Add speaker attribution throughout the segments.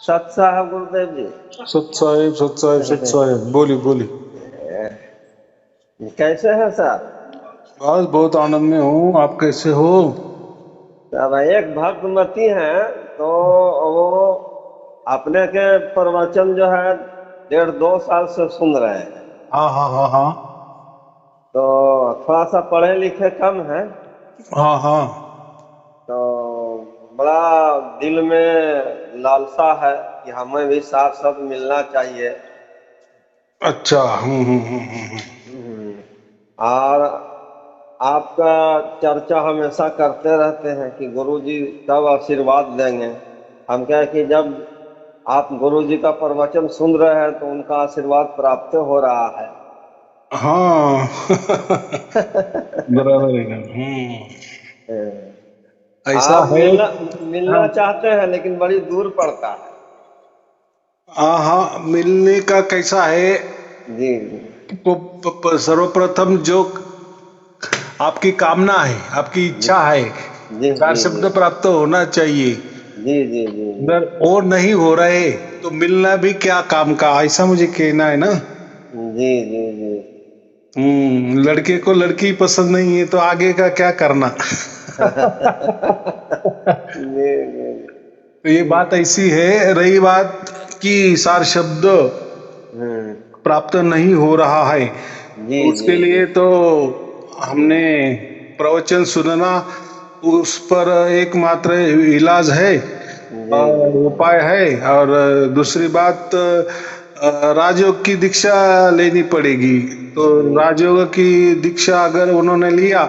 Speaker 1: सत साहब गुरुदेव जी।
Speaker 2: सत साहेब सत साहेब सत साहेब, बोली बोली।
Speaker 1: कैसे हैं सर?
Speaker 2: बस बहुत आनंद में हूँ, आप कैसे हो?
Speaker 1: अब एक भक्तमती हैं, तो वो अपने के प्रवचन जो है 1.5-2 साल से सुन रहे हैं।
Speaker 2: हाँ हाँ हाँ हाँ
Speaker 1: तो थोड़ा सा पढ़े लिखे कम है,
Speaker 2: हाँ हाँ।
Speaker 1: तो बड़ा दिल में लालसा है कि हमें भी साथ साथ मिलना चाहिए।
Speaker 2: अच्छा।
Speaker 1: और आपका चर्चा हमेशा करते रहते हैं कि गुरुजी कब आशीर्वाद देंगे। हम क्या है कि जब आप गुरुजी का प्रवचन सुन रहे हैं तो उनका आशीर्वाद प्राप्त हो रहा है।
Speaker 2: हाँ बराबर है। ऐसा
Speaker 1: आप
Speaker 2: है।
Speaker 1: मिलना
Speaker 2: हाँ
Speaker 1: मिलना चाहते हैं लेकिन बड़ी दूर पड़ता है।
Speaker 2: हाँ हाँ, मिलने का कैसा है?
Speaker 1: जी जी
Speaker 2: सर्वप्रथम जो आपकी कामना है, आपकी
Speaker 1: जी
Speaker 2: इच्छा है,
Speaker 1: जी
Speaker 2: चार
Speaker 1: जी
Speaker 2: शब्द प्राप्त होना चाहिए।
Speaker 1: जी जी जी जी
Speaker 2: अगर और नहीं हो रहे तो मिलना भी क्या काम का, ऐसा मुझे कहना है ना।
Speaker 1: जी जी जी
Speaker 2: लड़के को लड़की पसंद नहीं है तो आगे का क्या करना।
Speaker 1: जी जी
Speaker 2: तो ये बात ऐसी है। रही बात कि सार शब्द
Speaker 1: हम्म,
Speaker 2: प्राप्त नहीं हो रहा है,
Speaker 1: जी
Speaker 2: तो
Speaker 1: जी
Speaker 2: उसके
Speaker 1: जी
Speaker 2: लिए तो हमने प्रवचन सुनना, उस पर एकमात्र इलाज है
Speaker 1: जी
Speaker 2: और
Speaker 1: जी
Speaker 2: उपाय है। और दूसरी बात, राजयोग की दीक्षा लेनी पड़ेगी। तो
Speaker 1: जी
Speaker 2: राजयोग की दीक्षा अगर उन्होंने लिया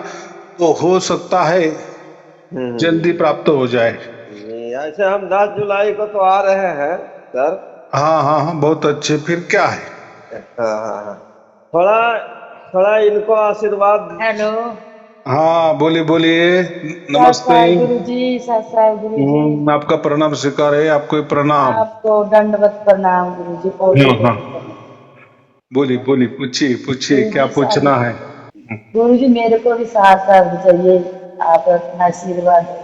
Speaker 2: तो हो सकता है जल्दी
Speaker 1: हम्म,
Speaker 2: प्राप्त हो जाए।
Speaker 1: जी ऐसे हम 10 जुलाई को तो आ रहे हैं सर।
Speaker 2: हाँ हाँ हाँ, बहुत अच्छे, फिर क्या है।
Speaker 1: हाँ हाँ हाँ, थोड़ा थोड़ा इनको आशीर्वाद।
Speaker 3: हेलो।
Speaker 2: हाँ बोलिए बोलिए।
Speaker 3: सत
Speaker 2: नमस्ते।
Speaker 3: साई गुरु जी, सत साई गुरु जी।
Speaker 2: आपका प्रणाम स्वीकार है, आपको प्रणाम।
Speaker 3: आपको दंडवत प्रणाम गुरु जी, कोटि
Speaker 2: हाँ हाँ,
Speaker 3: कोटि प्रणाम।
Speaker 2: बोलिए बोलिए, पूछिए पूछिए,
Speaker 3: गुरु
Speaker 2: क्या
Speaker 3: जी
Speaker 2: पूछना है?
Speaker 3: गुरु जी मेरे को भी साथ साथ चाहिए, आप अपना आशीर्वाद दें।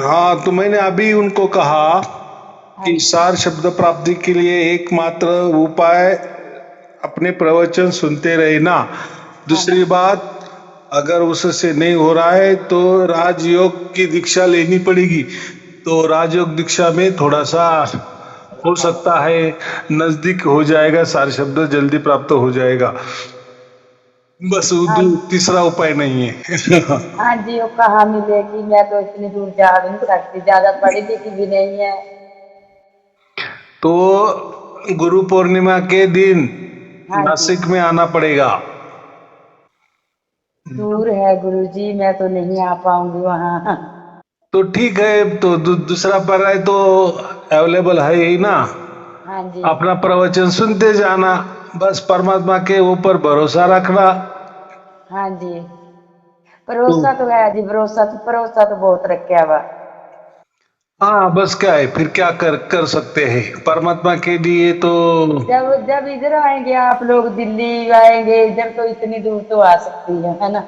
Speaker 2: हाँ, तो मैंने अभी उनको कहा
Speaker 3: हाँ
Speaker 2: कि
Speaker 3: जी।
Speaker 2: सार शब्द प्राप्ति के लिए एकमात्र उपाय अपने प्रवचन सुनते रहना।
Speaker 3: हाँ
Speaker 2: दूसरी बात, अगर उससे नहीं हो रहा है तो राजयोग की दीक्षा लेनी पड़ेगी। तो राजयोग दीक्षा में थोड़ा सा हो सकता है नजदीक हो जाएगा, सार शब्द जल्दी प्राप्त हो जाएगा। बस
Speaker 3: हाँ
Speaker 2: तीसरा उपाय नहीं है।
Speaker 3: हाँ जी, वो कहाँ मिलेगी? मैं तो इतनी दूर जा भी नहीं सकती, ज्यादा पढ़ी लिखी भी नहीं है।
Speaker 2: तो गुरु पूर्णिमा के दिन
Speaker 3: हाँ जी।
Speaker 2: नासिक में आना पड़ेगा।
Speaker 3: दूर है गुरु जी, मैं तो नहीं आ पाऊंगी वहाँ।
Speaker 2: तो ठीक है, तो दूसरा पर है तो अवेलेबल है ही ना।
Speaker 3: हाँ जी।
Speaker 2: अपना प्रवचन सुनते जाना, बस परमात्मा के ऊपर भरोसा रखना।
Speaker 3: हाँ जी,
Speaker 2: तो
Speaker 3: भरोसा तो है जी, भरोसा तो बहुत रखा हुआ।
Speaker 2: हाँ, बस क्या है, फिर क्या कर कर सकते हैं परमात्मा के लिए तो।
Speaker 3: जब जब इधर आएंगे आप लोग, दिल्ली आएंगे इधर, तो इतनी दूर तो आ सकती है ना।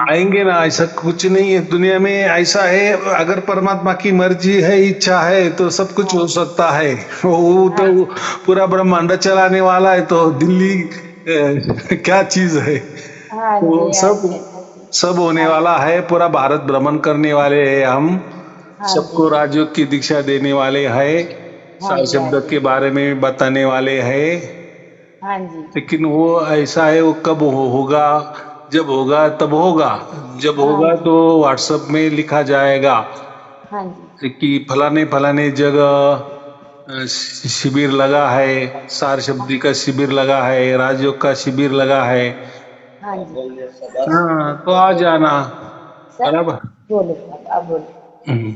Speaker 2: आएंगे ना, ऐसा कुछ नहीं है दुनिया में। ऐसा है, अगर परमात्मा की मर्जी है, इच्छा है तो सब कुछ
Speaker 3: हाँ
Speaker 2: हो सकता है। वो
Speaker 3: हाँ
Speaker 2: तो पूरा ब्रह्मांड चलाने वाला है, तो दिल्ली क्या चीज है।
Speaker 3: हाँ
Speaker 2: तो
Speaker 3: जी। हाँ
Speaker 2: सब
Speaker 3: जी।
Speaker 2: सब होने
Speaker 3: हाँ
Speaker 2: वाला है। पूरा भारत भ्रमण करने वाले हैं हम,
Speaker 3: हाँ जी।
Speaker 2: सबको राजयोग की दीक्षा देने वाले हैं,
Speaker 3: हाँ
Speaker 2: सार
Speaker 3: जी। हाँ
Speaker 2: शब्द
Speaker 3: जी।
Speaker 2: के बारे में बताने वाले हैं।
Speaker 3: हाँ जी।
Speaker 2: लेकिन वो ऐसा है, वो कब होगा, जब होगा तब होगा। जब
Speaker 3: हाँ
Speaker 2: होगा
Speaker 3: जी।
Speaker 2: तो व्हाट्सएप में लिखा जाएगा
Speaker 3: हाँ जी।
Speaker 2: कि फलाने फलाने जगह शिविर लगा है, सार शब्दी का शिविर लगा है, राजयोग का शिविर लगा है।
Speaker 3: हाँ जी।
Speaker 2: हाँ, तो आ जाना।
Speaker 3: सर
Speaker 2: बराबर।
Speaker 3: बोलो, अब बोलो।
Speaker 2: हम्म,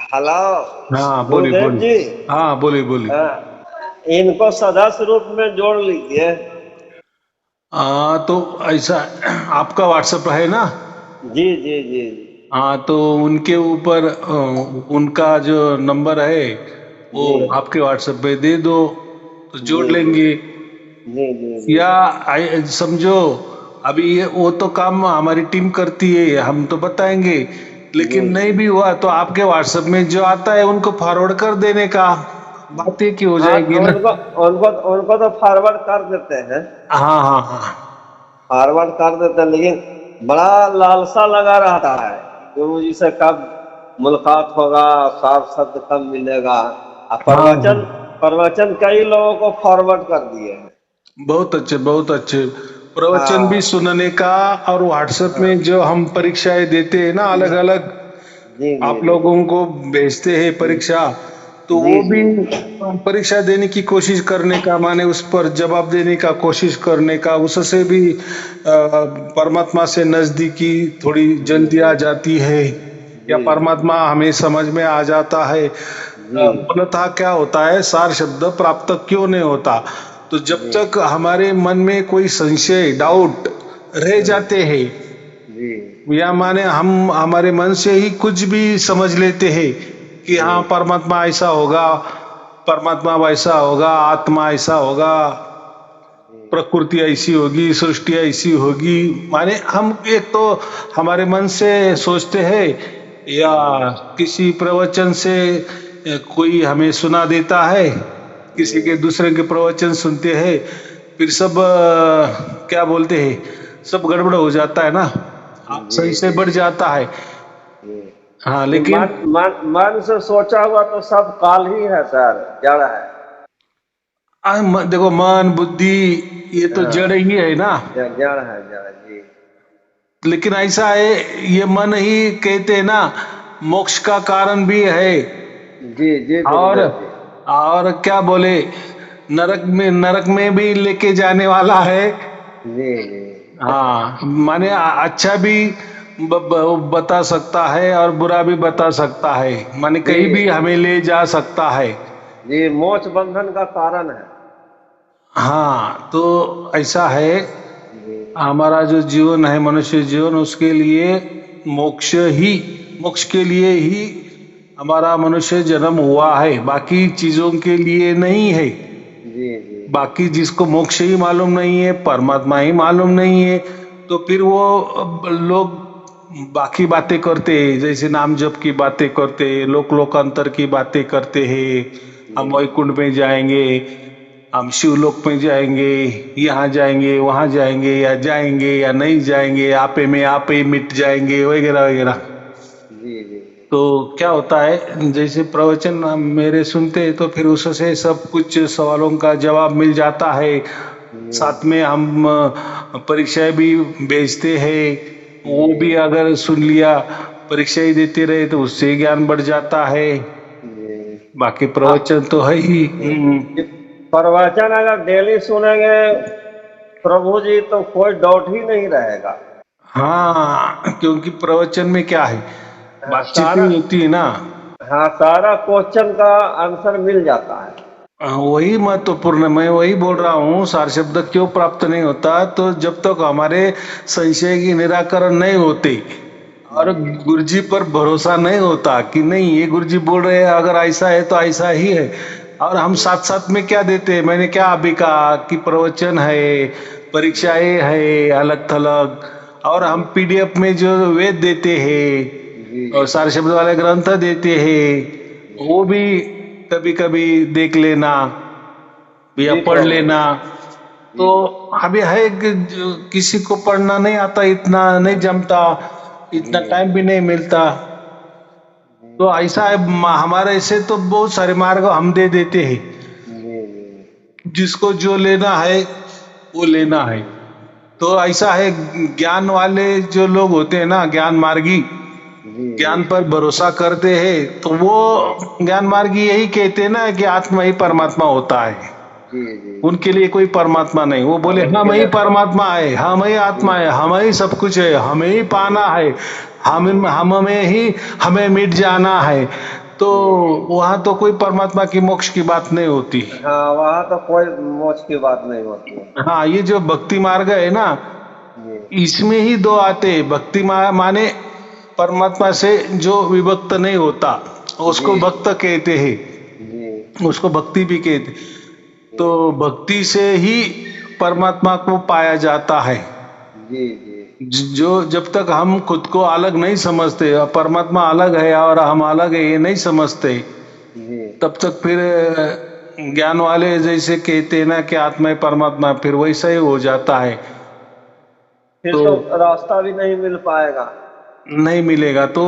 Speaker 1: हेलो
Speaker 2: हाँ बोलिए
Speaker 1: गुरुदेव
Speaker 2: बोलिए।
Speaker 1: जी।
Speaker 2: हाँ बोलिए बोलिए।
Speaker 1: हाँ, इनको सदस्य रूप में जोड़ लीजिए।
Speaker 2: तो ऐसा, आपका व्हाट्सएप है ना?
Speaker 1: जी जी जी
Speaker 2: हाँ, तो उनके ऊपर उनका जो नंबर है वो
Speaker 1: जी
Speaker 2: आपके व्हाट्सएप पे दे दो, तो जोड़
Speaker 1: जी जी
Speaker 2: लेंगे।
Speaker 1: जी जी जी
Speaker 2: या समझो, अभी ये वो तो काम हमारी टीम करती है, हम तो बताएंगे। लेकिन नहीं भी हुआ तो आपके व्हाट्सएप में जो आता है उनको फॉरवर्ड कर देने का, बात एक ही हो
Speaker 1: हाँ,
Speaker 2: जाएगी ना।
Speaker 1: उनको तो फॉरवर्ड कर देते हैं,
Speaker 2: हाँ हाँ हाँ।
Speaker 1: फॉरवर्ड कर देते हैं, लेकिन बड़ा लालसा लगा रहता है गुरु जी से कब मुलाकात होगा, साफ शब्द कब मिलेगा। और
Speaker 2: हाँ,
Speaker 1: प्रवचन कई लोगों को फॉरवर्ड कर दिए हैं।
Speaker 2: बहुत अच्छे बहुत अच्छे। प्रवचन भी
Speaker 1: हाँ
Speaker 2: सुनने का, और व्हाट्सएप
Speaker 1: हाँ,
Speaker 2: में जो हम परीक्षाएं देते हैं ना अलग अलग,
Speaker 1: जी जी
Speaker 2: आप
Speaker 1: जी
Speaker 2: लोगों को भेजते हैं परीक्षा, तो
Speaker 1: जी
Speaker 2: वो
Speaker 1: जी
Speaker 2: भी परीक्षा देने की कोशिश करने का, माने उस पर जवाब देने का कोशिश करने का, उससे भी परमात्मा से नजदीकी थोड़ी
Speaker 1: जी
Speaker 2: जल्दी आ जाती है, या
Speaker 1: जी
Speaker 2: परमात्मा हमें समझ में आ जाता है।
Speaker 1: जी
Speaker 2: मूलतः क्या होता है, सार शब्द प्राप्त क्यों नहीं होता, तो जब
Speaker 1: जी
Speaker 2: तक हमारे मन में कोई संशय डाउट रह जाते हैं,
Speaker 1: जी
Speaker 2: या माने हम हमारे मन से ही कुछ भी समझ लेते हैं कि हाँ
Speaker 1: जी
Speaker 2: परमात्मा ऐसा होगा, परमात्मा वैसा होगा, आत्मा ऐसा होगा, प्रकृति ऐसी होगी, सृष्टि ऐसी होगी, माने हम एक तो हमारे मन से सोचते हैं, या किसी प्रवचन से कोई हमें सुना देता है, किसी के दूसरे के प्रवचन सुनते हैं, फिर सब क्या बोलते हैं, सब गड़बड़ हो जाता है ना,
Speaker 1: जी
Speaker 2: सही से बढ़ जाता है।
Speaker 1: जी।
Speaker 2: हाँ
Speaker 1: ये
Speaker 2: लेकिन
Speaker 1: मन से सोचा हुआ तो सब काल ही है सर, जड़ है।
Speaker 2: देखो मन बुद्धि ये तो जड़
Speaker 1: हाँ,
Speaker 2: ही है ना,
Speaker 1: जड़ है, जड़ जी
Speaker 2: लेकिन ऐसा है, ये मन ही कहते हैं ना मोक्ष का कारण भी है,
Speaker 1: जी जी
Speaker 2: और
Speaker 1: गुरुदेव जी।
Speaker 2: क्या बोले, नरक में भी लेके जाने वाला है।
Speaker 1: जी जी
Speaker 2: हाँ माने अच्छा भी बता सकता है और बुरा भी बता सकता है, माने
Speaker 1: जी
Speaker 2: कहीं भी हमें ले जा सकता है।
Speaker 1: जी, मोक्ष बंधन का कारण है।
Speaker 2: हाँ तो ऐसा है,
Speaker 1: जी
Speaker 2: हमारा जो जीवन है मनुष्य जीवन, उसके लिए मोक्ष ही, मोक्ष के लिए ही हमारा मनुष्य जन्म हुआ है, बाकी चीजों के लिए नहीं है।
Speaker 1: जी जी
Speaker 2: बाकी जिसको मोक्ष ही मालूम नहीं है, परमात्मा ही मालूम नहीं है, तो फिर वो लोग बाकी बातें करते हैं, जैसे नाम जप की बातें करते हैं, लोकांतर की बातें करते हैं, हम वैकुंठ में जाएंगे, हम शिवलोक में जाएंगे, यहाँ जाएंगे वहां जाएंगे, या नहीं जाएंगे, आपे में आपे ही मिट जाएंगे, वगैरह वगैरह।
Speaker 1: जी जी
Speaker 2: तो क्या होता है, जैसे प्रवचन हम मेरे सुनते हैं तो फिर उससे सब कुछ सवालों का जवाब मिल जाता है, साथ में हम परीक्षाएं भी भेजते हैं, वो भी अगर सुन लिया, परीक्षाएं देते रहे तो उससे ज्ञान बढ़ जाता है।
Speaker 1: जी।
Speaker 2: बाकी प्रवचन तो है ही।
Speaker 1: ये प्रवचन अगर डेली सुनेंगे प्रभु जी तो कोई डाउट ही नहीं रहेगा।
Speaker 2: हाँ क्योंकि प्रवचन में क्या है,
Speaker 1: हाँ,
Speaker 2: बातचीत ही होती है ना।
Speaker 1: हाँ, सारा क्वेश्चन का आंसर मिल जाता है।
Speaker 2: वही महत्वपूर्ण, मैं वही बोल रहा हूँ, सार शब्द क्यों प्राप्त नहीं होता, तो जब तक हमारे संशय की निराकरण नहीं होते, और गुरुजी पर भरोसा नहीं होता कि नहीं ये गुरुजी बोल रहे हैं, अगर ऐसा है तो ऐसा ही है, और हम साथ साथ में क्या देते हैं, मैंने क्या अभी कहा कि प्रवचन है, परीक्षाएं है अलग थलग, और हम पीडीएफ में जो वेद देते हैं
Speaker 1: जी
Speaker 2: और सारे शब्द वाले ग्रंथ देते हैं, वो भी कभी कभी देख लेना या
Speaker 1: जी
Speaker 2: पढ़
Speaker 1: प्रभु
Speaker 2: लेना। तो
Speaker 1: जी
Speaker 2: अभी है कि किसी को पढ़ना नहीं आता, इतना नहीं जमता, इतना
Speaker 1: जी
Speaker 2: टाइम भी नहीं मिलता, तो ऐसा है, हमारे से तो बहुत सारे मार्ग हम दे देते हैं,
Speaker 1: जी जी
Speaker 2: जिसको जो लेना है वो लेना है। तो ऐसा है, ज्ञान वाले जो लोग होते हैं ना, ज्ञान मार्गी,
Speaker 1: जी
Speaker 2: ज्ञान पर भरोसा करते हैं, तो वो ज्ञान मार्गी यही कहते हैं ना कि आत्मा ही परमात्मा होता है,
Speaker 1: जी जी
Speaker 2: उनके लिए कोई परमात्मा नहीं, वो बोले हम
Speaker 1: उनके
Speaker 2: ही
Speaker 1: लिए
Speaker 2: परमात्मा है, हम ही आत्मा है, हम ही सब कुछ है, हमें ही पाना है, हम में ही हमें मिट जाना है। तो वहां तो कोई परमात्मा की मोक्ष की बात नहीं होती।
Speaker 1: हाँ, वहाँ तो कोई मोक्ष की बात नहीं होती है।
Speaker 2: हाँ ये जो भक्ति मार्ग है ना,
Speaker 1: जी
Speaker 2: इसमें ही दो आते हैं, भक्ति माने परमात्मा से जो विभक्त नहीं होता, उसको
Speaker 1: जी
Speaker 2: भक्त कहते हैं,
Speaker 1: जी
Speaker 2: उसको भक्ति भी कहते। तो भक्ति से ही परमात्मा को पाया जाता है।
Speaker 1: जी जी
Speaker 2: जो जब तक हम खुद को अलग नहीं समझते, परमात्मा अलग है और हम अलग है ये नहीं समझते,
Speaker 1: जी
Speaker 2: तब तक फिर ज्ञान वाले जैसे कहते हैं ना कि आत्मा है परमात्मा, फिर वैसा ही हो जाता है।
Speaker 1: फिर
Speaker 2: तो
Speaker 1: तो रास्ता भी नहीं मिल पाएगा।
Speaker 2: नहीं मिलेगा। तो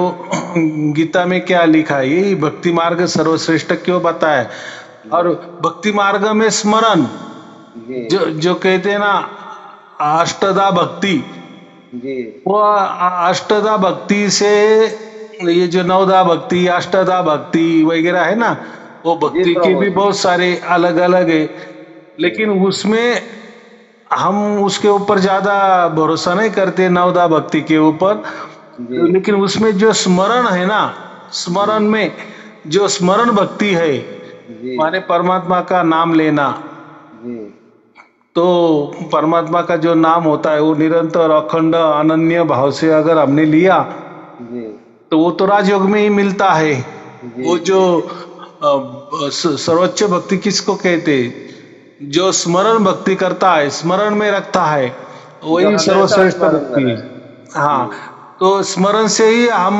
Speaker 2: गीता में क्या लिखा है, यही भक्ति मार्ग सर्वश्रेष्ठ क्यों बताया। और भक्ति मार्ग में स्मरण,
Speaker 1: जी
Speaker 2: जो जो कहते हैं ना अष्टदा भक्ति,
Speaker 1: जी
Speaker 2: वो अष्टदा भक्ति से, ये जो नवदा भक्ति अष्टदा भक्ति वगैरह है ना, वो
Speaker 1: जी
Speaker 2: भक्ति के
Speaker 1: प्रभु
Speaker 2: भी
Speaker 1: जी।
Speaker 2: बहुत सारे अलग अलग है। लेकिन उसमें हम उसके ऊपर ज्यादा भरोसा नहीं करते, नवदा भक्ति के ऊपर।
Speaker 1: जी
Speaker 2: लेकिन उसमें जो स्मरण है ना, स्मरण में जो स्मरण भक्ति है,
Speaker 1: जी
Speaker 2: माने परमात्मा का नाम लेना,
Speaker 1: जी
Speaker 2: तो परमात्मा का जो नाम होता है वो निरंतर अखंड अनन्य भाव से अगर हमने लिया
Speaker 1: जी
Speaker 2: तो वो तो राजयोग में ही मिलता है।
Speaker 1: जी
Speaker 2: वो जो सर्वोच्च भक्ति किसको कहते, जो स्मरण भक्ति करता है, स्मरण में रखता है,
Speaker 1: जो
Speaker 2: वही
Speaker 1: हमेशा
Speaker 2: सर्वश्रेष्ठ
Speaker 1: स्मरण में
Speaker 2: भक्ति
Speaker 1: रहे।
Speaker 2: है। हाँ, तो स्मरण से ही हम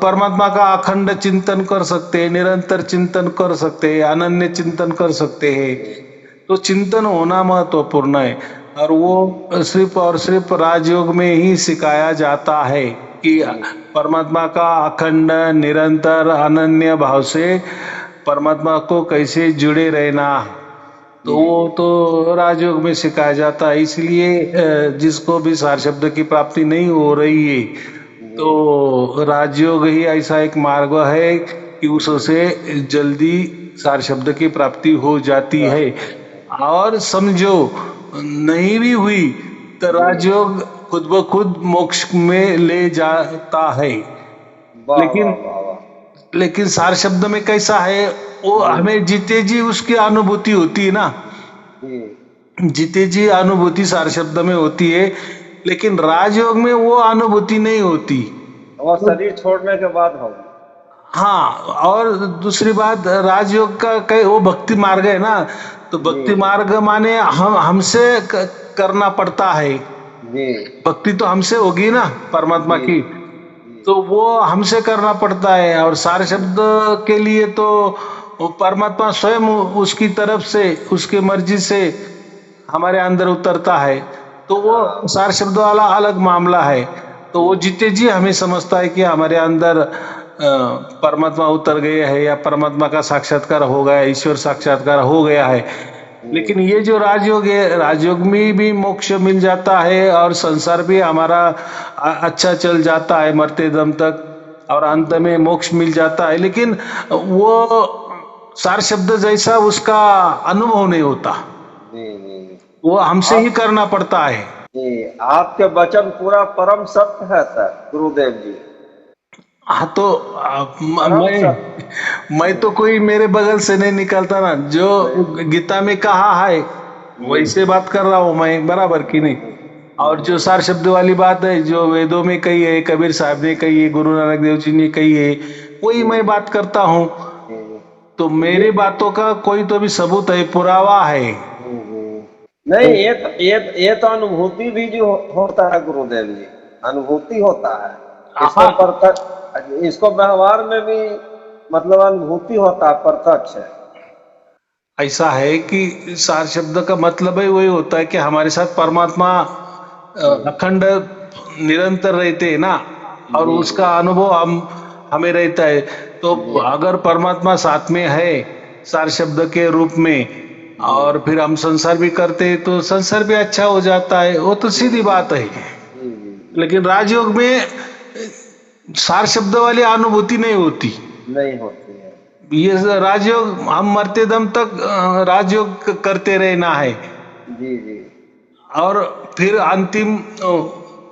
Speaker 2: परमात्मा का अखंड चिंतन कर सकते हैं, निरंतर चिंतन कर सकते हैं, अनन्य चिंतन कर सकते हैं। तो चिंतन होना महत्वपूर्ण है, और वो सिर्फ और सिर्फ राजयोग में ही सिखाया जाता है कि परमात्मा का अखंड निरंतर अनन्य भाव से परमात्मा को कैसे जुड़े रहना, तो वो तो राजयोग में सिखाया जाता है। इसलिए जिसको भी सार शब्द की प्राप्ति नहीं हो रही है, तो राजयोग ही ऐसा एक मार्ग है कि उससे जल्दी सार शब्द की प्राप्ति हो जाती है। और समझो नहीं भी हुई तो राजयोग खुद ब खुद मोक्ष में ले जाता है।
Speaker 1: वाह वाह
Speaker 2: लेकिन
Speaker 1: वाह वाह।
Speaker 2: लेकिन सार शब्द में कैसा है, वो हमें जीते जी उसकी अनुभूति होती है ना,
Speaker 1: जी
Speaker 2: जीते जी अनुभूति सार शब्द में होती है, लेकिन राजयोग में वो अनुभूति नहीं होती।
Speaker 1: और शरीर छोड़ने के बाद होगी।
Speaker 2: हाँ, और दूसरी बात, राजयोग का वो भक्ति मार्ग है ना, तो भक्ति मार्ग माने हमसे करना पड़ता है।
Speaker 1: जी
Speaker 2: भक्ति तो हमसे होगी ना परमात्मा की, तो वो हमसे करना पड़ता है। और सार शब्द के लिए तो वो परमात्मा स्वयं उसकी तरफ से, उसकी मर्जी से हमारे अंदर उतरता है, तो वो सार शब्द वाला अलग मामला है। तो वो जीते जी हमें समझता है कि हमारे अंदर परमात्मा उतर गए है, या परमात्मा का साक्षात्कार हो गया, ईश्वर साक्षात्कार हो गया है। लेकिन ये जो राजयोग है, राजयोग में भी मोक्ष मिल जाता है और संसार भी हमारा अच्छा चल जाता है मरते दम तक, और अंत में मोक्ष मिल जाता है। लेकिन वो सार शब्द जैसा उसका अनुभव नहीं होता,
Speaker 1: जी जी
Speaker 2: वो हमसे ही करना पड़ता है।
Speaker 1: जी। आपके वचन पूरा परम सत्य है सर गुरुदेव जी।
Speaker 2: हाँ, तो
Speaker 1: परम सत्य।
Speaker 2: मैं तो कोई मेरे बगल से नहीं निकलता ना, जो गीता में कहा है वैसे बात कर रहा हूँ मैं, बराबर की नहीं। और जो सार शब्द वाली बात है, जो वेदों में कही है, कबीर साहब ने कही है, गुरु नानक देव जी ने कही है, वही मैं बात करता हूँ। तो मेरी बातों का कोई तो भी सबूत है, पुरावा है।
Speaker 1: नहीं, ये तो अनुभूति भी जो होता है गुरुदेव जी, अनुभूति होता है। इसको प्रत्यक्ष, इसको व्यवहार में भी मतलब अनुभूति होता है, प्रत्यक्ष है।
Speaker 2: ऐसा है कि सार शब्द का मतलब ही वही होता है कि हमारे साथ परमात्मा अखंड निरंतर रहते हैं ना, और उसका अनुभव हमें रहता है। तो अगर परमात्मा साथ में है सार शब्द के रूप में, और फिर हम संसार भी करते हैं, तो संसार भी अच्छा हो जाता है, वो तो सीधी बात है। लेकिन राजयोग में सार शब्द वाली अनुभूति नहीं होती,
Speaker 1: नहीं होती है।
Speaker 2: ये राजयोग हम मरते दम तक राजयोग करते रहना है।
Speaker 1: जी जी।
Speaker 2: और फिर अंतिम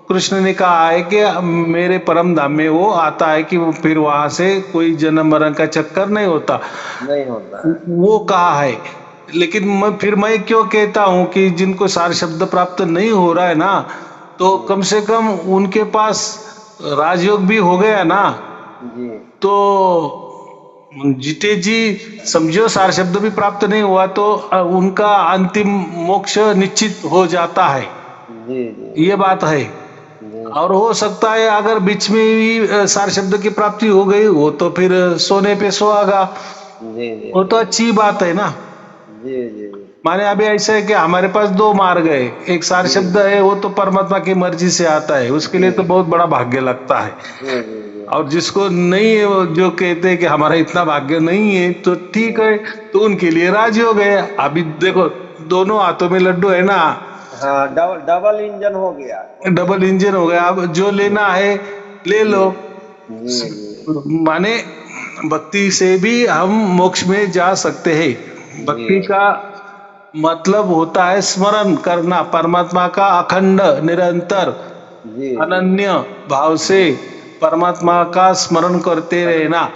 Speaker 2: कृष्ण ने कहा है कि मेरे परम धाम में वो आता है कि फिर वहां से कोई जन्म मरण का चक्कर नहीं होता,
Speaker 1: नहीं होता है।
Speaker 2: वो कहा है। लेकिन मैं क्यों कहता हूं कि जिनको सार शब्द प्राप्त नहीं हो रहा है ना, तो कम से कम उनके पास राजयोग भी हो गया ना,
Speaker 1: जी
Speaker 2: तो जीते जी समझो सार शब्द भी प्राप्त नहीं हुआ तो उनका अंतिम मोक्ष निश्चित हो जाता है।
Speaker 1: जी जी
Speaker 2: ये बात है।
Speaker 1: जी।
Speaker 2: और हो सकता है अगर बीच में भी सार शब्द की प्राप्ति हो गई वो तो फिर सोने पे सुहागा,
Speaker 1: जी जी
Speaker 2: वो तो अच्छी बात है ना।
Speaker 1: जी जी
Speaker 2: माने अभी ऐसा है कि हमारे पास दो मार्ग है, एक सार शब्द है वो तो परमात्मा की मर्जी से आता है, उसके लिए तो बहुत बड़ा भाग्य लगता है।
Speaker 1: जी जी
Speaker 2: और जिसको नहीं है वो जो कहते हैं कि हमारा इतना भाग्य नहीं है तो ठीक है, तो उनके लिए राजयोग है। अभी देखो दोनों हाथों में लड्डू है ना,
Speaker 1: हाँ, डबल डबल इंजन हो गया।
Speaker 2: डबल इंजन हो गया, अब जो लेना है ले लो।
Speaker 1: जी जी
Speaker 2: माने भक्ति से भी हम मोक्ष में जा सकते हैं। भक्ति का मतलब होता है स्मरण करना परमात्मा का अखंड निरंतर
Speaker 1: जी
Speaker 2: अनन्य भाव से परमात्मा का स्मरण करते रहना,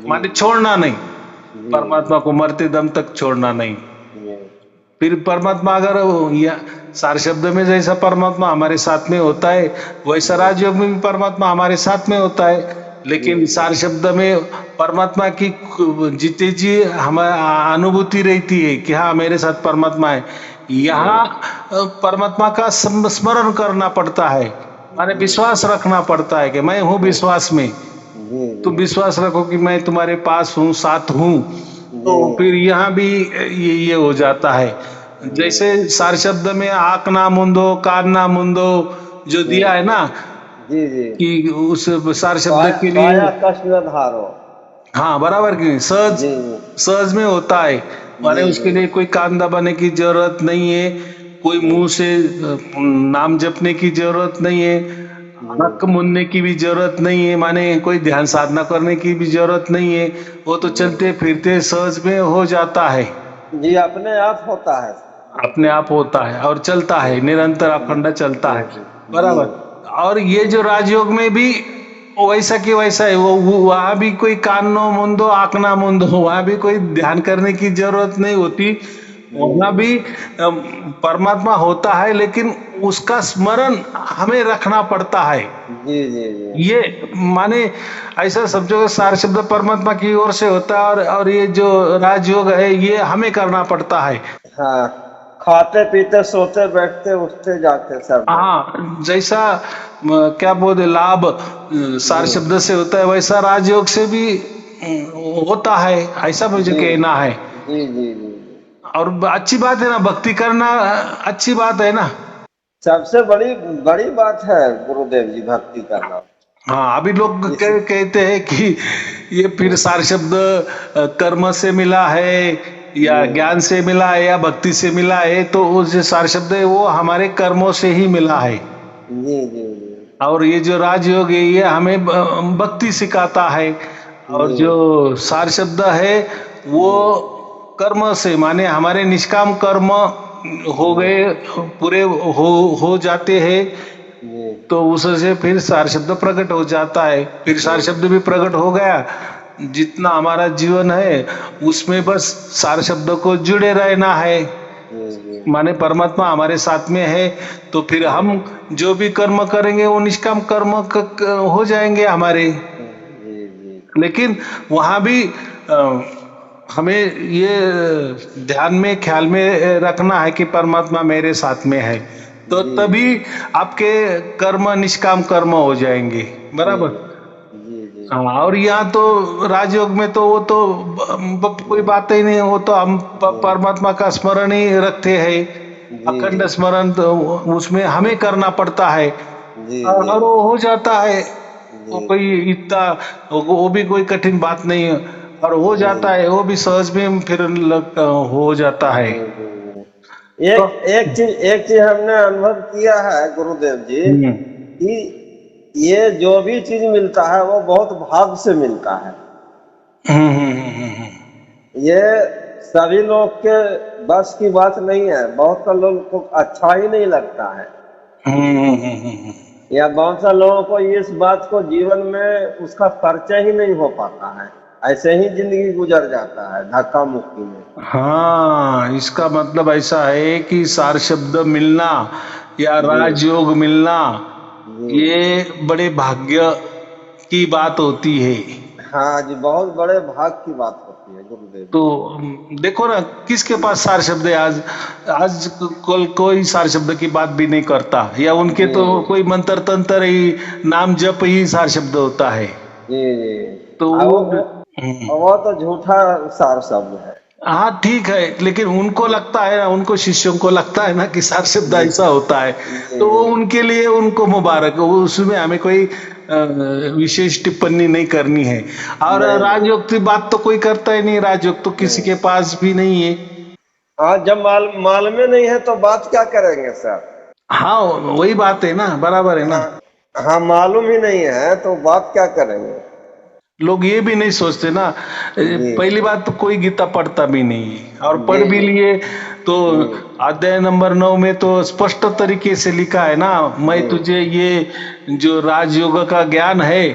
Speaker 2: माने छोड़ना नहीं, परमात्मा को मरते दम तक छोड़ना नहीं।
Speaker 1: जी
Speaker 2: फिर परमात्मा अगर सार शब्द में जैसा परमात्मा हमारे साथ में होता है वैसा राजयोग में भी परमात्मा हमारे साथ में होता है, लेकिन सार शब्द में परमात्मा की जितनी जी हमारी अनुभूति रहती है कि हाँ मेरे साथ परमात्मा है। यहाँ परमात्मा का स्मरण करना पड़ता है, माने विश्वास रखना पड़ता है कि मैं हूँ विश्वास में,
Speaker 1: जी
Speaker 2: तुम विश्वास रखो कि मैं तुम्हारे पास हूँ, साथ हूँ। तो फिर यहाँ भी ये हो जाता है। जैसे सार शब्द में आंख ना मूंदो कान ना मूंदो जो दिया है ना,
Speaker 1: जी जी
Speaker 2: कि उस सार शब्द के लिए
Speaker 1: काया कष्ट न धारो।
Speaker 2: हाँ बराबर की नहीं, सहज
Speaker 1: जी
Speaker 2: सहज में होता है, माने
Speaker 1: जी
Speaker 2: उसके लिए कोई कान दबाने की जरूरत नहीं है, कोई मुंह से नाम जपने की जरूरत नहीं है, नक मुनने की भी जरूरत नहीं है, माने कोई ध्यान साधना करने की भी जरूरत नहीं है, वो तो चलते फिरते सहज में हो जाता है,
Speaker 1: जी अपने आप होता है।
Speaker 2: अपने आप होता है और चलता है, निरंतर अखंड चलता है। बराबर। और ये जो राजयोग में भी वैसा की वैसा है, वो वहां भी कोई कान नो मुंदो आंख ना मुंदो, वहां भी कोई ध्यान करने की जरूरत नहीं होती, वहां भी परमात्मा होता है, लेकिन उसका स्मरण हमें रखना पड़ता है।
Speaker 1: जी जी जी
Speaker 2: ये माने ऐसा समझो सार शब्द परमात्मा की ओर से होता है, और ये जो राजयोग है ये हमें करना पड़ता है।
Speaker 1: हाँ, खाते पीते सोते बैठते उठते जाते सब।
Speaker 2: हाँ, जैसा क्या बोलते लाभ सार शब्द से होता है वैसा राजयोग से भी होता है, ऐसा मुझे कहना है।
Speaker 1: जी जी जी
Speaker 2: और अच्छी बात है ना, भक्ति करना अच्छी बात है ना।
Speaker 1: सबसे बड़ी बड़ी बात है गुरुदेव जी भक्ति करना।
Speaker 2: हाँ, अभी लोग कहते हैं कि ये फिर सार शब्द कर्म से मिला है या ज्ञान से मिला है या भक्ति से मिला है, तो वो जो सार शब्द है वो हमारे कर्मों से ही मिला है।
Speaker 1: जी जी जी
Speaker 2: और ये जो राजयोग है ये हमें भक्ति सिखाता है, और जो सार शब्द है वो कर्म से, माने हमारे निष्काम कर्म हो गए पूरे हो जाते हैं,
Speaker 1: जी
Speaker 2: तो उससे फिर सार शब्द प्रकट हो जाता है। फिर सार शब्द भी प्रकट हो गया, जितना हमारा जीवन है उसमें बस सार शब्द को जुड़े रहना है,
Speaker 1: जी
Speaker 2: माने परमात्मा हमारे साथ में है, तो फिर हम जो भी कर्म करेंगे वो निष्काम कर्म हो जाएंगे हमारे।
Speaker 1: जी जी
Speaker 2: लेकिन वहां भी हमें ये ध्यान में ख्याल में रखना है कि परमात्मा मेरे साथ में है, तो तभी आपके कर्म निष्काम कर्म हो जाएंगे। बराबर।
Speaker 1: जी जी
Speaker 2: हाँ, और यहाँ तो राजयोग में तो वो तो कोई बात ही नहीं, वो तो हम परमात्मा का स्मरण ही रखते हैं, अखंड स्मरण, तो उसमें हमें करना पड़ता है
Speaker 1: जी
Speaker 2: और वो हो जाता है। वो कोई इतना वो भी कोई कठिन बात नहीं है, और हो जाता है, वो भी सहज में फिर हो जाता है।
Speaker 1: एक चीज हमने अनुभव किया है गुरुदेव जी कि ये जो भी चीज मिलता है वो बहुत भाग से मिलता है। ये सभी लोग के बस की बात नहीं है, बहुत से लोगों को अच्छा ही नहीं लगता है, या बहुत से लोगों को इस बात को जीवन में उसका परिचय ही नहीं हो पाता है, ऐसे ही जिंदगी गुजर जाता है धक्का मुक्की में।
Speaker 2: हाँ, इसका मतलब ऐसा है कि सार शब्द मिलना या राजयोग मिलना ये बड़े भाग्य की बात होती है।
Speaker 1: हाँ जी, बहुत बड़े भाग की बात होती है गुरुदेव।
Speaker 2: तो देखो ना, किसके पास सार शब्द है आज? आज कोई सार शब्द की बात भी नहीं करता, या उनके
Speaker 1: जी
Speaker 2: तो
Speaker 1: जी
Speaker 2: कोई मंत्र तंत्र ही, नाम जप ही सार शब्द होता है।
Speaker 1: जी जी।
Speaker 2: तो
Speaker 1: हाँ,
Speaker 2: वो हम्म।
Speaker 1: वो तो झूठा सार शब्द है।
Speaker 2: हाँ ठीक है, लेकिन उनको लगता है ना, उनको शिष्यों को लगता है ना कि सार शब्द
Speaker 1: जी
Speaker 2: ऐसा होता है,
Speaker 1: जी
Speaker 2: तो वो उनके लिए उनको मुबारक, वो उसमें हमें कोई विशेष टिप्पणी नहीं करनी है। और
Speaker 1: नहीं नहीं
Speaker 2: राजयोग की बात तो कोई करता ही नहीं, राजयोग तो किसी
Speaker 1: नहीं।
Speaker 2: के पास भी नहीं है।
Speaker 1: हाँ, जब माल में नहीं है तो बात क्या करेंगे सर?
Speaker 2: हाँ वही बात है ना, बराबर है ना।
Speaker 1: हाँ हाँ, मालूम ही नहीं है तो बात क्या करेंगे?
Speaker 2: लोग ये भी नहीं सोचते ना,
Speaker 1: जी
Speaker 2: पहली बात तो कोई गीता पढ़ता भी नहीं है, और
Speaker 1: जी
Speaker 2: पढ़ भी
Speaker 1: जी
Speaker 2: लिए तो
Speaker 1: जी
Speaker 2: अध्याय नंबर 9 में तो स्पष्ट तरीके से लिखा है ना, मैं
Speaker 1: जी
Speaker 2: तुझे ये जो राजयोग का ज्ञान है,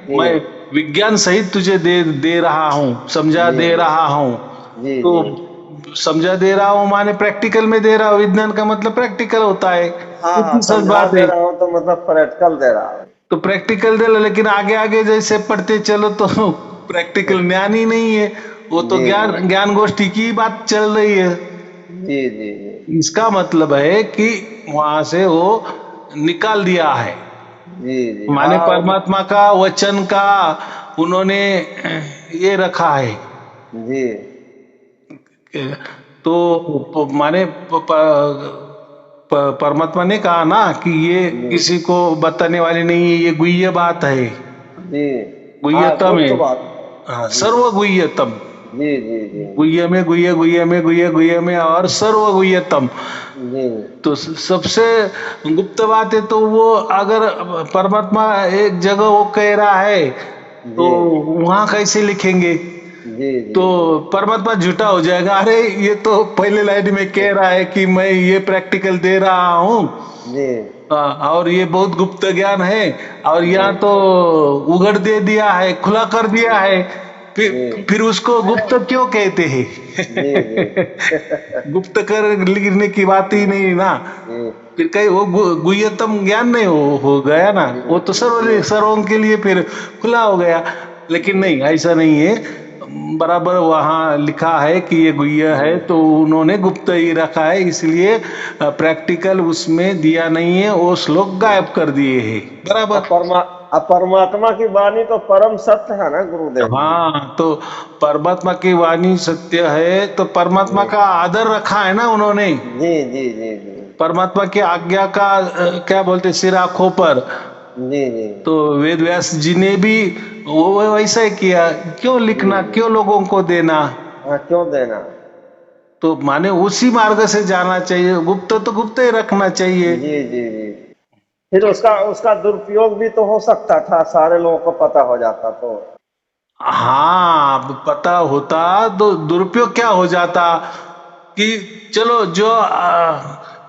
Speaker 1: जी
Speaker 2: मैं विज्ञान सहित तुझे दे दे रहा हूँ, समझा
Speaker 1: जी
Speaker 2: दे रहा हूँ।
Speaker 1: जी
Speaker 2: तो
Speaker 1: जी।
Speaker 2: समझा दे रहा हूँ माने प्रैक्टिकल में दे रहा हूँ, विज्ञान का मतलब प्रैक्टिकल होता है,
Speaker 1: हाँ हाँ,
Speaker 2: इतनी सच
Speaker 1: समझा
Speaker 2: बात
Speaker 1: दे
Speaker 2: है।
Speaker 1: रहा हूँ तो मतलब प्रैक्टिकल दे रहा हूँ।
Speaker 2: तो प्रैक्टिकल दे लो, लेकिन आगे आगे जैसे पढ़ते चलो तो प्रैक्टिकल ज्ञान ही नहीं है, वो तो
Speaker 1: जी जी
Speaker 2: ज्ञान ज्ञान गोष्ठी की बात चल रही है।
Speaker 1: जी जी जी
Speaker 2: इसका मतलब है कि वहां से वो निकाल दिया है,
Speaker 1: जी जी।
Speaker 2: माने
Speaker 1: हाँ
Speaker 2: परमात्मा का वचन का उन्होंने ये रखा है।
Speaker 1: जी
Speaker 2: तो माने परमात्मा ने कहा ना कि ये
Speaker 1: जी
Speaker 2: किसी को बताने वाली नहीं है, ये गुह्य बात है,
Speaker 1: जी। हाँ,
Speaker 2: गुह्यतम
Speaker 1: गुप्त
Speaker 2: है।
Speaker 1: बात
Speaker 2: हाँ,
Speaker 1: है। जी
Speaker 2: सर्व गुह्यतम,
Speaker 1: जी जी जी
Speaker 2: गुह्य में गुह्य, गुह्य में गुह्य, गुह्य में और सर्व गुह्यतम।
Speaker 1: जी
Speaker 2: तो सबसे गुप्त बात है, तो वो अगर परमात्मा एक जगह वो कह रहा है तो
Speaker 1: जी
Speaker 2: वहां कैसे लिखेंगे?
Speaker 1: जी जी
Speaker 2: तो परमात्मा झूठा हो जाएगा, अरे ये तो पहले लाइन में कह रहा है कि मैं ये प्रैक्टिकल दे रहा हूँ,
Speaker 1: जी
Speaker 2: और ये बहुत गुप्त ज्ञान है, और
Speaker 1: जी
Speaker 2: यहाँ तो उघड़ दे दिया है, खुला कर दिया है, फिर उसको गुप्त क्यों कहते हैं?
Speaker 1: जी जी
Speaker 2: गुप्त कर लिखने की बात ही नहीं ना,
Speaker 1: जी
Speaker 2: फिर कहीं वो गुह्यतम ज्ञान नहीं हो गया ना,
Speaker 1: जी
Speaker 2: वो तो
Speaker 1: जी
Speaker 2: सर्वों के लिए फिर खुला हो गया। लेकिन नहीं, ऐसा नहीं है, बराबर वहां लिखा है कि ये गुह्य है, तो उन्होंने गुप्त ही रखा है, इसलिए प्रैक्टिकल उसमें दिया नहीं है, वो श्लोक गायब कर दिए हैं, बराबर।
Speaker 1: परमात्मा की वाणी तो परम सत्य है ना गुरुदेव जी।
Speaker 2: हाँ, तो परमात्मा की वाणी सत्य है, तो परमात्मा
Speaker 1: जी
Speaker 2: का आदर रखा है ना उन्होंने,
Speaker 1: जी जी जी जी
Speaker 2: परमात्मा की आज्ञा का क्या बोलते सिर आंखों पर।
Speaker 1: जी जी
Speaker 2: तो वेद व्यास जी ने भी वो वैसा ही किया, क्यों
Speaker 1: जी
Speaker 2: लिखना,
Speaker 1: जी।
Speaker 2: क्यों लोगों को देना?
Speaker 1: हाँ, क्यों देना?
Speaker 2: तो माने उसी मार्ग से जाना चाहिए, गुप्त तो गुप्त ही रखना चाहिए।
Speaker 1: जी जी जी। फिर उसका उसका दुरुपयोग भी तो हो सकता था, सारे लोगों को पता हो जाता तो।
Speaker 2: हाँ, अब पता होता तो दुरुपयोग क्या हो जाता कि चलो जो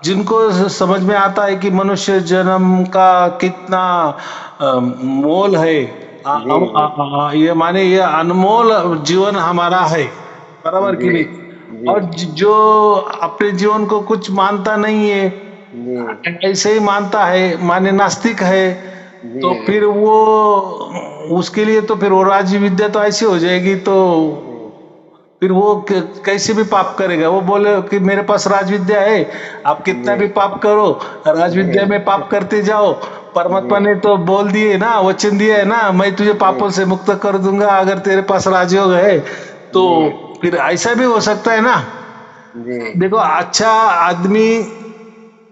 Speaker 2: जिनको समझ में आता है कि मनुष्य जन्म का कितना मोल है,
Speaker 1: जी जी
Speaker 2: ये माने ये अनमोल जीवन हमारा है, बराबर कि
Speaker 1: जी
Speaker 2: नहीं?
Speaker 1: जी
Speaker 2: और जो अपने जीवन को कुछ मानता नहीं है,
Speaker 1: जी
Speaker 2: ऐसे ही मानता है, माने नास्तिक है,
Speaker 1: जी
Speaker 2: तो फिर वो उसके लिए तो फिर वो राज्य विद्या तो ऐसी हो जाएगी, तो फिर वो कैसे भी पाप करेगा, वो बोले कि मेरे पास राज विद्या है, आप कितना
Speaker 1: जी
Speaker 2: भी पाप करो, राज
Speaker 1: जी
Speaker 2: विद्या में पाप करते जाओ,
Speaker 1: जी
Speaker 2: परमात्मा ने तो बोल दिए ना, वचन दिया है ना, मैं तुझे
Speaker 1: जी
Speaker 2: पापों से मुक्त कर दूंगा अगर तेरे पास राजयोग है। तो
Speaker 1: जी
Speaker 2: फिर ऐसा भी हो सकता है ना।
Speaker 1: जी
Speaker 2: देखो, अच्छा आदमी,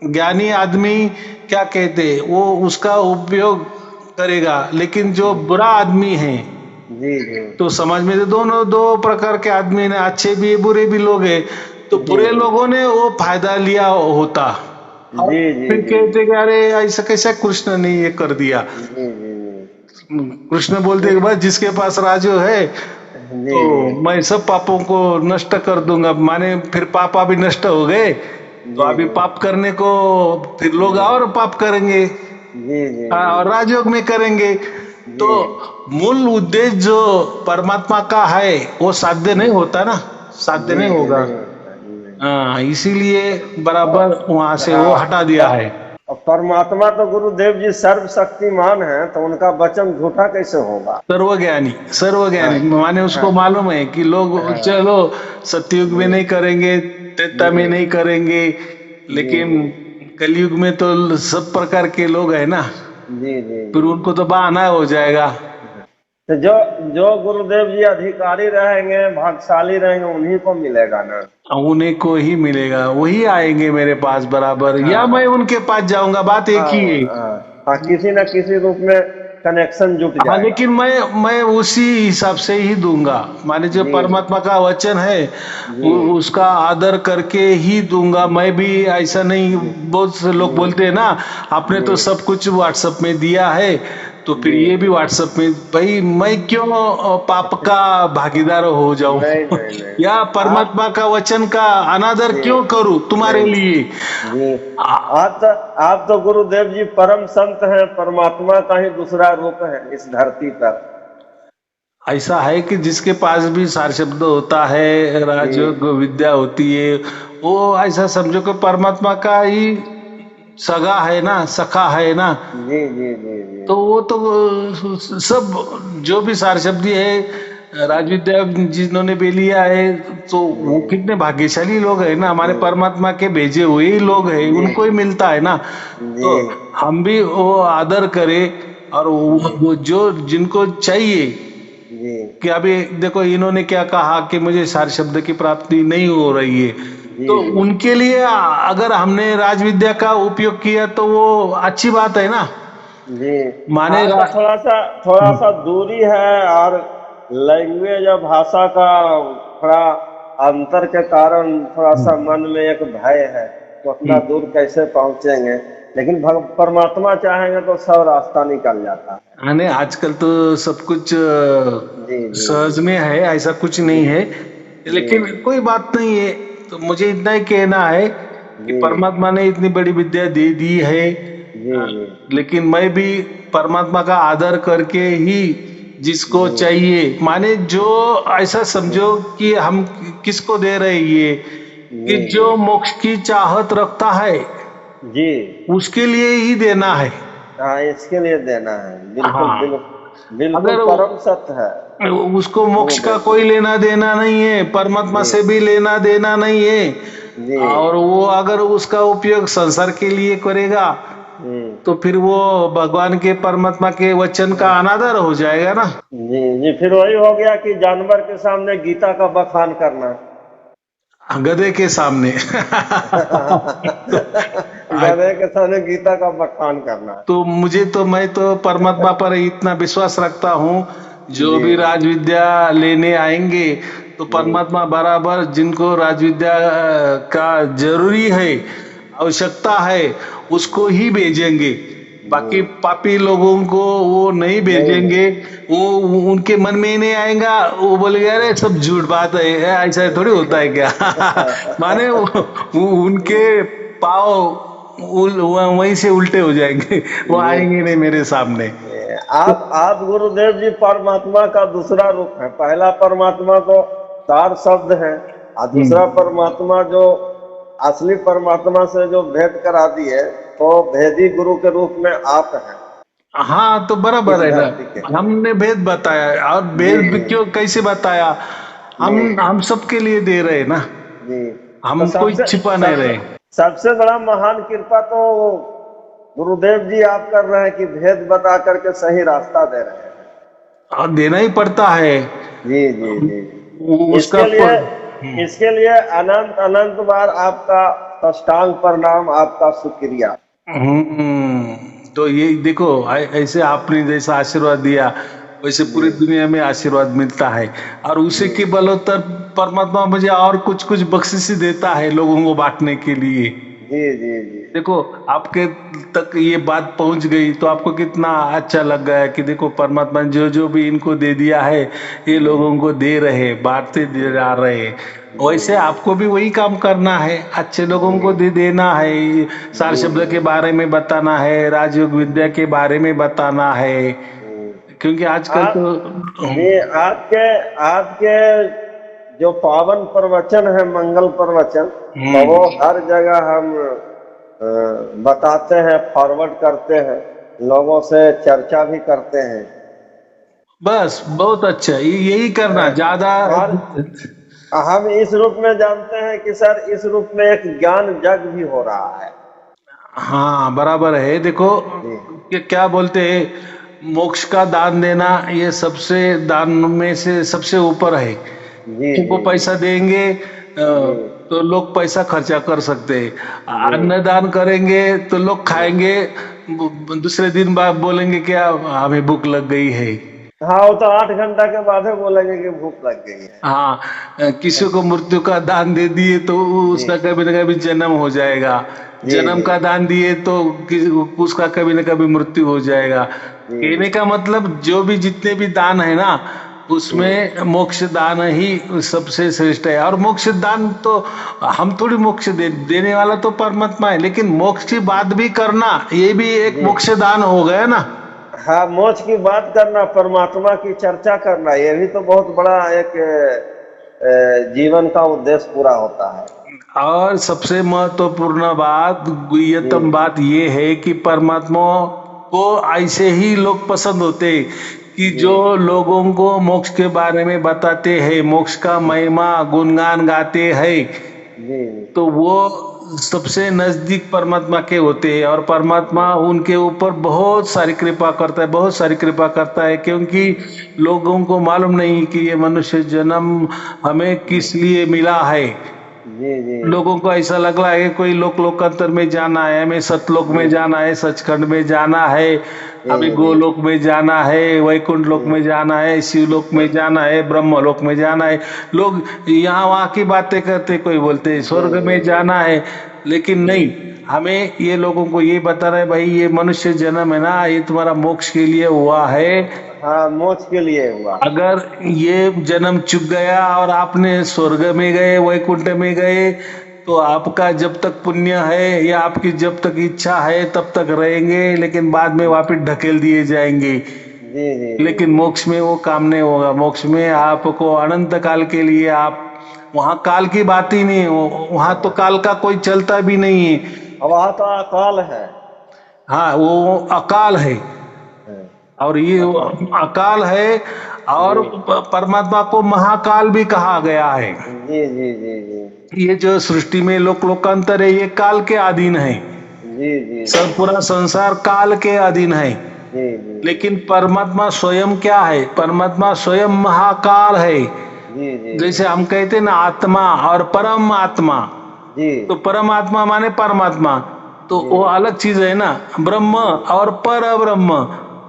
Speaker 2: ज्ञानी आदमी क्या कहते हैं, वो उसका उपयोग करेगा, लेकिन जो बुरा आदमी है,
Speaker 1: जी जी
Speaker 2: तो समाज में तो दोनों दो प्रकार के आदमी ने, अच्छे भी बुरे भी लोग हैं, तो
Speaker 1: जी
Speaker 2: बुरे लोगों ने वो फायदा लिया होता, और
Speaker 1: जी जी
Speaker 2: फिर
Speaker 1: जी
Speaker 2: कहते कि अरे ऐसा कैसा कृष्ण ने ये कर दिया।
Speaker 1: जी जी
Speaker 2: कृष्ण बोलते कि भाई जिसके पास राजू है
Speaker 1: जी
Speaker 2: तो मैं सब पापों को नष्ट कर दूंगा, माने फिर पाप भी नष्ट हो गए, तो
Speaker 1: जी
Speaker 2: अभी पाप करने को फिर लोग और पाप करेंगे,
Speaker 1: जी जी
Speaker 2: और राजयोग में करेंगे। तो
Speaker 1: जी
Speaker 2: मूल उद्देश्य जो परमात्मा का है वो साध्य नहीं होता ना, साध्य
Speaker 1: जी
Speaker 2: नहीं
Speaker 1: जी
Speaker 2: होगा।
Speaker 1: नहीं होता जी नहीं।
Speaker 2: हाँ, इसीलिए बराबर
Speaker 1: और
Speaker 2: वहां से वो
Speaker 1: हाँ,
Speaker 2: हटा दिया है।
Speaker 1: और परमात्मा तो गुरुदेव जी सर्वशक्तिमान है, तो उनका वचन झूठा कैसे होगा?
Speaker 2: सर्वज्ञानी, सर्वज्ञानी माने उसको मालूम है कि लोग चलो सतयुग में नहीं करेंगे, त्रेता में नहीं करेंगे, लेकिन कलयुग में तो सब प्रकार के लोग है ना,
Speaker 1: जी जी।
Speaker 2: फिर उनको तो बहाना हो जाएगा।
Speaker 1: तो जो जो गुरुदेव जी अधिकारी रहेंगे, भाग्यशाली रहेंगे, उन्हीं को मिलेगा ना।
Speaker 2: उन्हें को ही मिलेगा, वही आएंगे मेरे पास बराबर, या मैं उनके पास जाऊंगा, बात एक ही है।
Speaker 1: हाँ, किसी न किसी रूप में कनेक्शन जुट
Speaker 2: हाँ,
Speaker 1: जाएगा।
Speaker 2: लेकिन मैं उसी हिसाब से ही दूंगा, माने जो
Speaker 1: जी
Speaker 2: परमात्मा का वचन है उसका आदर करके ही दूंगा। मैं भी ऐसा नहीं, बहुत से लोग बोलते हैं ना आपने तो सब कुछ व्हाट्सएप में दिया है, तो फिर ये भी व्हाट्सएप में, भाई मैं क्यों पाप का भागीदार हो जाऊं?
Speaker 1: नहीं नहीं नहीं,
Speaker 2: या परमात्मा का वचन का अनादर क्यों करूं तुम्हारे लिए?
Speaker 1: जी आप तो गुरुदेव जी परम संत हैं, परमात्मा का ही दूसरा रूप है इस धरती पर।
Speaker 2: ऐसा है कि जिसके पास भी सार शब्द होता है, राजयोग विद्या होती है, वो ऐसा समझो कि परमात्मा का ही सगा है ना, सखा है ना।
Speaker 1: जी जी जी जी।
Speaker 2: तो वो तो सब जो भी सार शब्दी है, राजविद्या जिन्होंने भी लिया है, तो वो कितने भाग्यशाली लोग है ना, हमारे परमात्मा के भेजे हुए ही लोग हैं, उनको ही मिलता है ना। तो हम भी वो आदर करें, और वो जो जिनको चाहिए कि अभी देखो इन्होंने क्या कहा कि मुझे सार शब्द की प्राप्ति नहीं हो रही है, तो उनके लिए अगर हमने राजविद्या का उपयोग किया तो वो अच्छी बात है ना।
Speaker 1: जी
Speaker 2: माने
Speaker 1: तो थोड़ा सा दूरी है, और लैंग्वेज और भाषा का थोड़ा अंतर के कारण थोड़ा सा मन में एक भय है, तो उतना दूर कैसे पहुंचेंगे, लेकिन परमात्मा चाहेंगे तो सब रास्ता निकल जाता है।
Speaker 2: नहीं, आजकल तो सब कुछ सहज में है, ऐसा कुछ नहीं है, लेकिन कोई बात नहीं है। तो मुझे इतना ही कहना है कि परमात्मा ने इतनी बड़ी विद्या दे दी है, लेकिन मैं भी परमात्मा का आदर करके ही जिसको चाहिए, माने जो ऐसा समझो कि हम किसको दे रहे ये, कि जो मोक्ष की चाहत रखता है
Speaker 1: जी
Speaker 2: उसके लिए ही देना है।
Speaker 1: हाँ, इसके लिए देना है, बिल्कुल बिल्कुल
Speaker 2: अगर
Speaker 1: परम सत्य है।
Speaker 2: उसको मोक्ष का कोई लेना देना नहीं है, परमात्मा से भी लेना देना नहीं है, और वो अगर उसका उपयोग संसार के लिए करेगा तो फिर वो भगवान के परमात्मा के वचन का अनादर हो जाएगा ना।
Speaker 1: जी जी, फिर वही हो गया कि जानवर के सामने गीता का बखान करना,
Speaker 2: गधे के सामने
Speaker 1: गधे के सामने गीता का बखान करना।
Speaker 2: तो मैं तो परमात्मा पर इतना विश्वास रखता हूँ, जो भी राजविद्या लेने आएंगे तो परमात्मा बराबर जिनको राजविद्या का जरूरी है, आवश्यकता है, उसको ही भेजेंगे। बाकी पापी लोगों को वो नहीं भेजेंगे, वो उनके मन में ही नहीं आएगा, वो बोलेंगे अरे सब झूठ बात है, ऐसा थोड़ी होता है क्या माने वो उनके पाँव वहीं से उल्टे हो जाएंगे, वो आएंगे नहीं मेरे सामने।
Speaker 1: आप गुरुदेव जी परमात्मा का दूसरा रूप है। पहला परमात्मा तो सार शब्द है, और दूसरा परमात्मा जो असली परमात्मा से जो भेद करा दी है, तो भेदी गुरु के रूप में आप हैं।
Speaker 2: हाँ, तो बराबर है ना, हमने भेद बताया, और भेद क्यों कैसे बताया, हम सबके लिए दे रहे ना, हम तो कोई छिपा नहीं रहे।
Speaker 1: सबसे बड़ा महान कृपा तो गुरुदेव जी आप कर रहे हैं कि भेद बता करके सही रास्ता दे रहे हैं,
Speaker 2: और देना ही पड़ता है। जी
Speaker 1: जी जी, इसके लिए अनंत अनंत बार आपका साष्टांग प्रणाम, आपका शुक्रिया।
Speaker 2: तो ये देखो, ऐसे आपने जैसा आशीर्वाद दिया वैसे पूरी दुनिया में आशीर्वाद मिलता है, और उसी के बलोत्तर परमात्मा मुझे और कुछ कुछ बख्शिश देता है लोगों को बांटने के लिए।
Speaker 1: जी जी जी,
Speaker 2: देखो आपके तक ये बात पहुंच गई तो आपको कितना अच्छा लग गया कि देखो परमात्मा जो जो भी इनको दे दिया है ये लोगों को दे रहे, बांटते जा रहे। वैसे आपको भी वही काम करना है, अच्छे लोगों को दे देना है, सार शब्द के बारे में बताना है, राजयोग विद्या के बारे में बताना है, क्योंकि आजकल तो
Speaker 1: आपके जो पावन प्रवचन है, मंगल प्रवचन, तो वो हर जगह हम बताते हैं, फॉरवर्ड करते हैं, लोगों से चर्चा भी करते हैं।
Speaker 2: बस बहुत अच्छा, यही करना ज्यादा।
Speaker 1: और हम इस रूप में जानते हैं कि सर इस रूप में एक ज्ञान जग भी हो रहा है।
Speaker 2: हाँ बराबर है। देखो
Speaker 1: जी
Speaker 2: क्या बोलते हैं, मोक्ष का दान देना ये सबसे दान में से सबसे ऊपर है।
Speaker 1: जी
Speaker 2: उनको
Speaker 1: जी
Speaker 2: पैसा देंगे
Speaker 1: जी
Speaker 2: तो लोग पैसा खर्चा कर सकते हैं।
Speaker 1: जी
Speaker 2: अन्नदान करेंगे तो लोग खाएंगे, दूसरे दिन बाद बोलेंगे क्या हमें भूख लग गई है।
Speaker 1: हाँ, वो तो 8 घंटा के बाद ही बोलेंगे कि भूख लग गई है।
Speaker 2: हाँ, किसी को मृत्यु का दान दे दिए तो
Speaker 1: जी
Speaker 2: उसका कभी ना कभी जन्म हो जाएगा।
Speaker 1: जी
Speaker 2: जन्म
Speaker 1: जी
Speaker 2: का दान दिए तो उसका कभी ना कभी मृत्यु हो जाएगा।
Speaker 1: जी
Speaker 2: कहने का मतलब जो भी जितने भी दान है ना,
Speaker 1: जी
Speaker 2: उसमें मोक्ष दान ही सबसे श्रेष्ठ है। और मोक्ष दान तो हम थोड़ी मोक्ष देने वाला तो परमात्मा है, लेकिन मोक्ष की बात भी करना ये भी एक
Speaker 1: जी।
Speaker 2: मोक्ष दान हो गया ना।
Speaker 1: हाँ, मोक्ष की बात करना, परमात्मा की चर्चा करना, ये भी तो बहुत बड़ा एक जीवन का उद्देश्य पूरा होता है।
Speaker 2: और सबसे महत्वपूर्ण बात,
Speaker 1: जी
Speaker 2: गुह्यतम बात ये है कि परमात्मा को ऐसे ही लोग पसंद होते हैं कि
Speaker 1: जी
Speaker 2: जो लोगों को मोक्ष के बारे में बताते हैं, मोक्ष का महिमा गुणगान गाते हैं,
Speaker 1: जी
Speaker 2: तो वो सबसे नजदीक परमात्मा के होते हैं। और परमात्मा उनके ऊपर बहुत सारी कृपा करता है, बहुत सारी कृपा करता है, क्योंकि लोगों को मालूम नहीं कि ये मनुष्य जन्म हमें किस लिए मिला है।
Speaker 1: जी जी
Speaker 2: लोगों को ऐसा लग रहा है कि कोई लोकांतर में जाना है, हमें सतलोक में
Speaker 1: जी
Speaker 2: जाना है, सचखंड में जाना है, हमें
Speaker 1: जी जी
Speaker 2: गोलोक में जाना है, वैकुंठ लोक
Speaker 1: जी
Speaker 2: में जाना है, शिवलोक में जाना है, ब्रह्मलोक में जाना है। लोग यहाँ वहाँ की बातें करते, कोई बोलते हैं
Speaker 1: जी
Speaker 2: स्वर्ग
Speaker 1: जी
Speaker 2: में जाना है, लेकिन नहीं, हमें ये लोगों को ये बता रहे भाई ये मनुष्य जन्म है ना, ये तुम्हारा मोक्ष के लिए हुआ है।
Speaker 1: हाँ, मोक्ष के लिए हुआ।
Speaker 2: अगर ये जन्म चुक गया और आपने स्वर्ग में गए, वैकुंठ में गए, तो आपका जब तक पुण्य है या आपकी जब तक इच्छा है तब तक रहेंगे, लेकिन बाद में वापिस ढकेल दिए जाएंगे।
Speaker 1: जी जी जी
Speaker 2: लेकिन मोक्ष में वो काम नहीं होगा। मोक्ष में आपको अनंत काल के लिए, आप वहां काल की बात ही नहीं, वहां तो काल का कोई चलता भी नहीं है।
Speaker 1: अब वहाँ तो अकाल है।
Speaker 2: हाँ, वो अकाल है।
Speaker 1: हाँ,
Speaker 2: और ये
Speaker 1: अकाल।
Speaker 2: अकाल है। और
Speaker 1: जी
Speaker 2: परमात्मा को महाकाल भी कहा गया है।
Speaker 1: जी जी जी जी
Speaker 2: ये जो सृष्टि में लोकांतर है, ये काल के अधीन है।
Speaker 1: जी जी
Speaker 2: सब पूरा संसार काल के अधीन है।
Speaker 1: जी जी
Speaker 2: लेकिन परमात्मा स्वयं क्या है? परमात्मा स्वयं महाकाल है।
Speaker 1: जी जी
Speaker 2: जैसे हम कहते हैं ना आत्मा और परम आत्मा,
Speaker 1: जी
Speaker 2: तो परमात्मा माने परमात्मा, तो
Speaker 1: जी
Speaker 2: वो अलग चीज है ना। ब्रह्म और पर ब्रह्म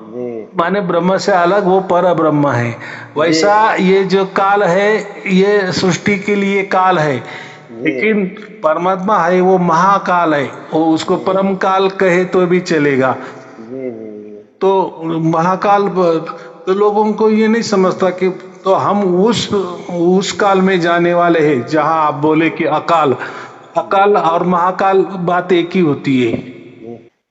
Speaker 1: जी
Speaker 2: माने ब्रह्म से अलग वो पर ब्रह्म है।
Speaker 1: जी
Speaker 2: वैसा ये जो काल है, ये सृष्टि के लिए काल है,
Speaker 1: जी
Speaker 2: लेकिन परमात्मा है वो महाकाल है। वो उसको परम काल कहे तो भी चलेगा।
Speaker 1: जी जी
Speaker 2: तो महाकाल तो लोगों को ये नहीं समझता कि तो हम उस काल में जाने वाले हैं जहां आप बोले कि अकाल, अकाल और महाकाल बात एक ही होती है।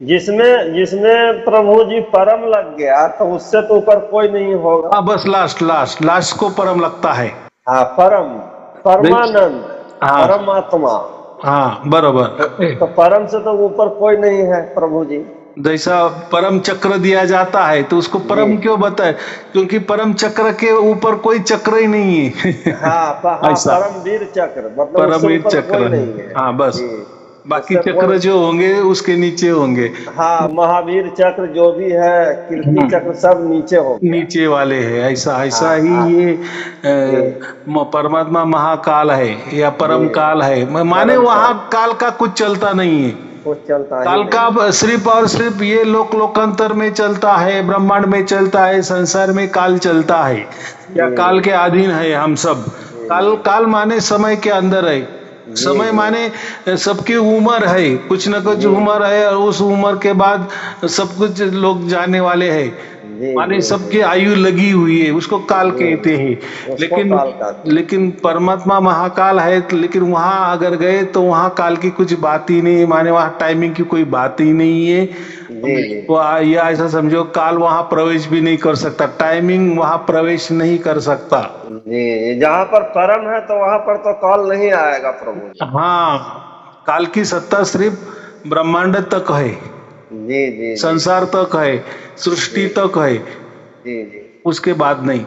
Speaker 1: जिसमें जिसमें प्रभु जी परम लग गया तो उससे तो ऊपर कोई नहीं होगा।
Speaker 2: हाँ, बस लास्ट लास्ट लास्ट को परम लगता है।
Speaker 1: हाँ, परम, परमानंद,
Speaker 2: हाँ
Speaker 1: परमात्मा।
Speaker 2: हाँ बराबर।
Speaker 1: तो परम से तो ऊपर कोई नहीं है प्रभु जी।
Speaker 2: जैसा परम चक्र दिया जाता है तो उसको परम
Speaker 1: जी
Speaker 2: क्यों बताए? क्योंकि परम चक्र के ऊपर कोई चक्र ही नहीं है।
Speaker 1: हाँ, हाँ,
Speaker 2: ऐसा
Speaker 1: परमवीर चक्र, मतलब उससे
Speaker 2: परमवीर
Speaker 1: ऊपर कोई
Speaker 2: चक्र है।
Speaker 1: नहीं है।
Speaker 2: हाँ बस,
Speaker 1: जी,
Speaker 2: बाकी
Speaker 1: उससे
Speaker 2: चक्र
Speaker 1: कोई।
Speaker 2: जो होंगे उसके नीचे होंगे।
Speaker 1: हाँ, महावीर चक्र जो भी है, कीर्ति चक्र, सब नीचे हो गया।
Speaker 2: नीचे वाले है। ऐसा ऐसा
Speaker 1: हाँ
Speaker 2: ही
Speaker 1: हाँ
Speaker 2: ये
Speaker 1: जी
Speaker 2: परमात्मा महाकाल है या परम
Speaker 1: जी,
Speaker 2: काल है, माने
Speaker 1: परम
Speaker 2: वहां
Speaker 1: काल,
Speaker 2: काल का कुछ चलता नहीं है।
Speaker 1: कुछ चलता ही
Speaker 2: काल
Speaker 1: नहीं।
Speaker 2: का सिर्फ और सिर्फ ये लोकांतर में चलता है, ब्रह्मांड में चलता है, संसार में काल चलता है, या काल
Speaker 1: जी
Speaker 2: के अधीन है हम सब। काल,
Speaker 1: जी
Speaker 2: काल माने समय के अंदर है।
Speaker 1: जी
Speaker 2: समय
Speaker 1: जी
Speaker 2: माने सबकी उम्र है, कुछ न कुछ
Speaker 1: जी
Speaker 2: उम्र है, और उस उम्र के बाद सब कुछ लोग जाने वाले हैं।
Speaker 1: जी
Speaker 2: माने
Speaker 1: जी
Speaker 2: सबकी आयु लगी हुई है, उसको काल
Speaker 1: जी
Speaker 2: कहते हैं।
Speaker 1: उसको
Speaker 2: लेकिन
Speaker 1: काल का।
Speaker 2: लेकिन परमात्मा महाकाल है, लेकिन वहां अगर गए तो वहां काल की कुछ बात ही नहीं, माने वहां टाइमिंग की कोई बात ही नहीं है।
Speaker 1: जी जी
Speaker 2: वो या ऐसा समझो काल वहां प्रवेश भी नहीं कर सकता, टाइमिंग वहां प्रवेश नहीं कर सकता।
Speaker 1: जी, जहाँ पर परम है तो वहां पर तो काल नहीं आएगा प्रभु जी।
Speaker 2: हाँ, काल की सत्ता सिर्फ ब्रह्मांड तक है,
Speaker 1: जी जी
Speaker 2: संसार तक है, सृष्टि तक है,
Speaker 1: जी जी।
Speaker 2: उसके बाद नहीं।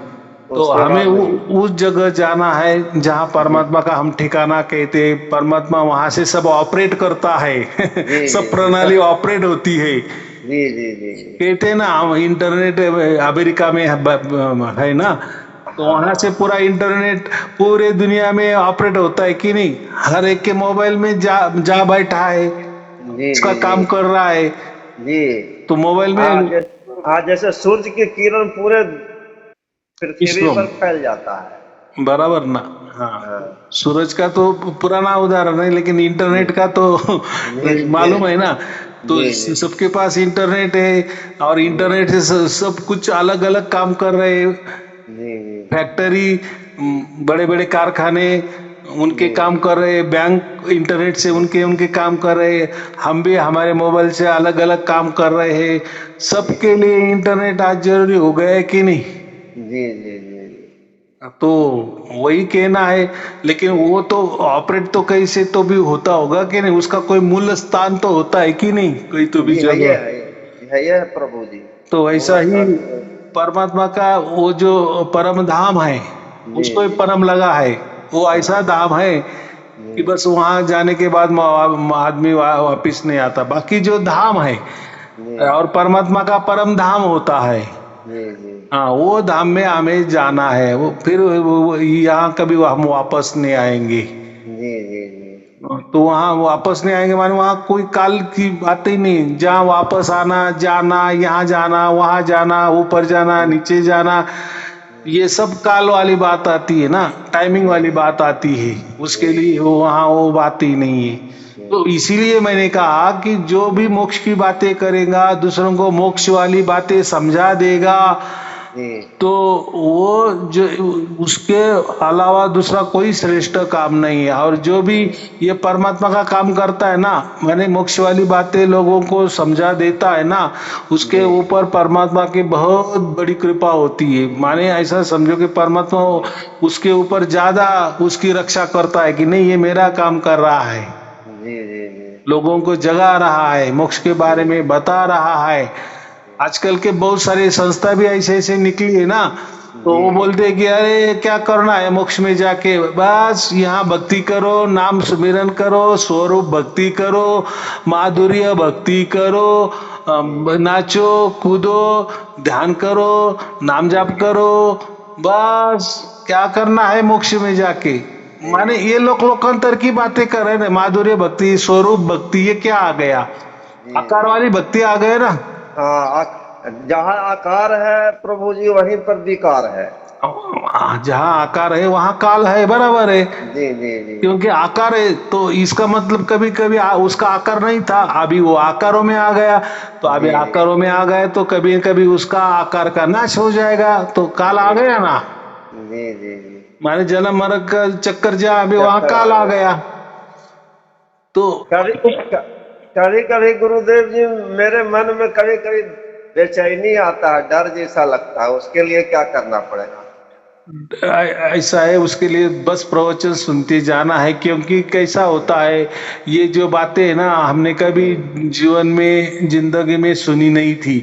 Speaker 2: तो
Speaker 1: उसके
Speaker 2: हमें
Speaker 1: बाद नहीं।
Speaker 2: उस जगह जाना है जहाँ परमात्मा का हम ठिकाना कहते हैं। परमात्मा वहां से सब ऑपरेट करता है
Speaker 1: जी
Speaker 2: सब
Speaker 1: जी
Speaker 2: प्रणाली ऑपरेट होती है।
Speaker 1: जी जी जी जी।
Speaker 2: कहते हैं ना, हम इंटरनेट अमेरिका में है ना, तो वहां से
Speaker 1: हाँ
Speaker 2: पूरा इंटरनेट पूरे दुनिया में ऑपरेट होता है कि नहीं, हर एक के मोबाइल में जा बैठा है,
Speaker 1: जी
Speaker 2: उसका
Speaker 1: जी जी
Speaker 2: काम कर रहा है।
Speaker 1: जी।
Speaker 2: तो मोबाइल
Speaker 1: हाँ
Speaker 2: में
Speaker 1: हाँ, जैसे सूरज की किरण पूरे पृथ्वी
Speaker 2: विश्व
Speaker 1: पर फैल जाता है।
Speaker 2: बराबर ना। हाँ,
Speaker 1: हाँ
Speaker 2: सूरज का तो पुराना उदाहरण है, लेकिन
Speaker 1: जी
Speaker 2: इंटरनेट का तो
Speaker 1: जी जी
Speaker 2: मालूम है ना। तो
Speaker 1: जी जी
Speaker 2: सबके पास इंटरनेट है, और
Speaker 1: जी
Speaker 2: इंटरनेट से सब कुछ अलग अलग काम कर रहे हैं।
Speaker 1: जी जी
Speaker 2: फैक्ट्री, बड़े बड़े कारखाने उनके
Speaker 1: जी
Speaker 2: काम कर रहे हैं, बैंक इंटरनेट से उनके उनके काम कर रहे हैं, हम भी हमारे मोबाइल से अलग अलग काम कर रहे हैं। सबके लिए इंटरनेट आज जरूरी हो गया है कि नहीं।
Speaker 1: जी जी जी
Speaker 2: तो वही कहना है, लेकिन वो तो ऑपरेट तो कहीं से तो भी होता होगा कि नहीं, उसका कोई मूल स्थान तो होता है कि नहीं, कोई तो भी
Speaker 1: जी। है ये
Speaker 2: जगह।
Speaker 1: है ये है प्रभु जी।
Speaker 2: तो ऐसा
Speaker 1: मूल
Speaker 2: ही
Speaker 1: स्थान
Speaker 2: परमात्मा का वो जो परम धाम है,
Speaker 1: जी
Speaker 2: उसको ही
Speaker 1: जी
Speaker 2: परम लगा है। वो ऐसा
Speaker 1: हाँ
Speaker 2: धाम है कि
Speaker 1: जी
Speaker 2: बस वहां जाने के बाद आदमी वापिस नहीं आता। बाकी जो धाम है,
Speaker 1: जी
Speaker 2: और परमात्मा का परम धाम होता है,
Speaker 1: जी जी
Speaker 2: हाँ, वो धाम में हमें जाना है। वो फिर यहाँ कभी हम वापस नहीं आएंगे।
Speaker 1: जी जी जी
Speaker 2: तो वहां वापस नहीं आएंगे माने वहां कोई काल की बात ही नहीं, जहाँ वापस आना जाना, यहाँ जाना वहां जाना, ऊपर जाना नीचे जाना, ये सब काल वाली बात आती है ना, टाइमिंग वाली बात आती है। उसके लिए वो वहां वो बात ही नहीं है। तो इसीलिए मैंने कहा कि जो भी मोक्ष की बातें करेगा, दूसरों को मोक्ष वाली बातें समझा देगा,
Speaker 1: जी
Speaker 2: तो वो जो उसके अलावा दूसरा कोई श्रेष्ठ काम नहीं है। और जो भी ये परमात्मा का काम करता है ना, माने मोक्ष वाली बातें लोगों को समझा देता है ना, उसके
Speaker 1: जी
Speaker 2: ऊपर परमात्मा की बहुत बड़ी कृपा होती है। माने ऐसा समझो कि परमात्मा उसके ऊपर ज्यादा उसकी रक्षा करता है कि नहीं, ये मेरा काम कर रहा है,
Speaker 1: जी जी जी
Speaker 2: लोगों को जगा रहा है, मोक्ष के बारे में बता रहा है। आजकल के बहुत सारे संस्था भी ऐसे ऐसे निकली है ना, तो
Speaker 1: जी
Speaker 2: वो बोलते हैं कि अरे क्या करना है मोक्ष में जाके, बस यहाँ भक्ति करो, नाम सुमिरन करो, स्वरूप भक्ति करो, माधुर्य भक्ति करो, नाचो कूदो, ध्यान करो, नाम जाप करो, बस क्या करना है मोक्ष में जाके। माने ये लोग लोकांतर की बातें कर रहे हैं, माधुर्य भक्ति, स्वरूप भक्ति, ये क्या आ गया,
Speaker 1: जी
Speaker 2: आकार वाली भक्ति आ गए ना।
Speaker 1: हाँ जहाँ आकार है प्रभु जी वहीं पर विकार है।
Speaker 2: जहाँ आकार है वहां काल है, बराबर है।
Speaker 1: जी जी जी
Speaker 2: क्योंकि आकार है तो इसका मतलब कभी कभी उसका आकार नहीं था, अभी वो आकारों में आ गया। तो अभी
Speaker 1: जी
Speaker 2: आकारों में आ गए तो कभी कभी उसका आकार का नाश हो जाएगा, तो काल आ गया ना।
Speaker 1: जी जी जी
Speaker 2: माने जन्म मरण का चक्कर जहाँ, अभी वहां
Speaker 1: चक्कर आ
Speaker 2: काल आ
Speaker 1: गया।
Speaker 2: गया। तो
Speaker 1: कभी कभी गुरुदेव जी मेरे मन में कभी कभी बेचैनी आता है, डर जैसा लगता है, उसके लिए क्या करना पड़ेगा?
Speaker 2: ऐसा है, उसके लिए बस प्रवचन सुनते जाना है। क्योंकि कैसा होता है, ये जो बातें है ना, हमने कभी जीवन में जिंदगी में सुनी नहीं थी,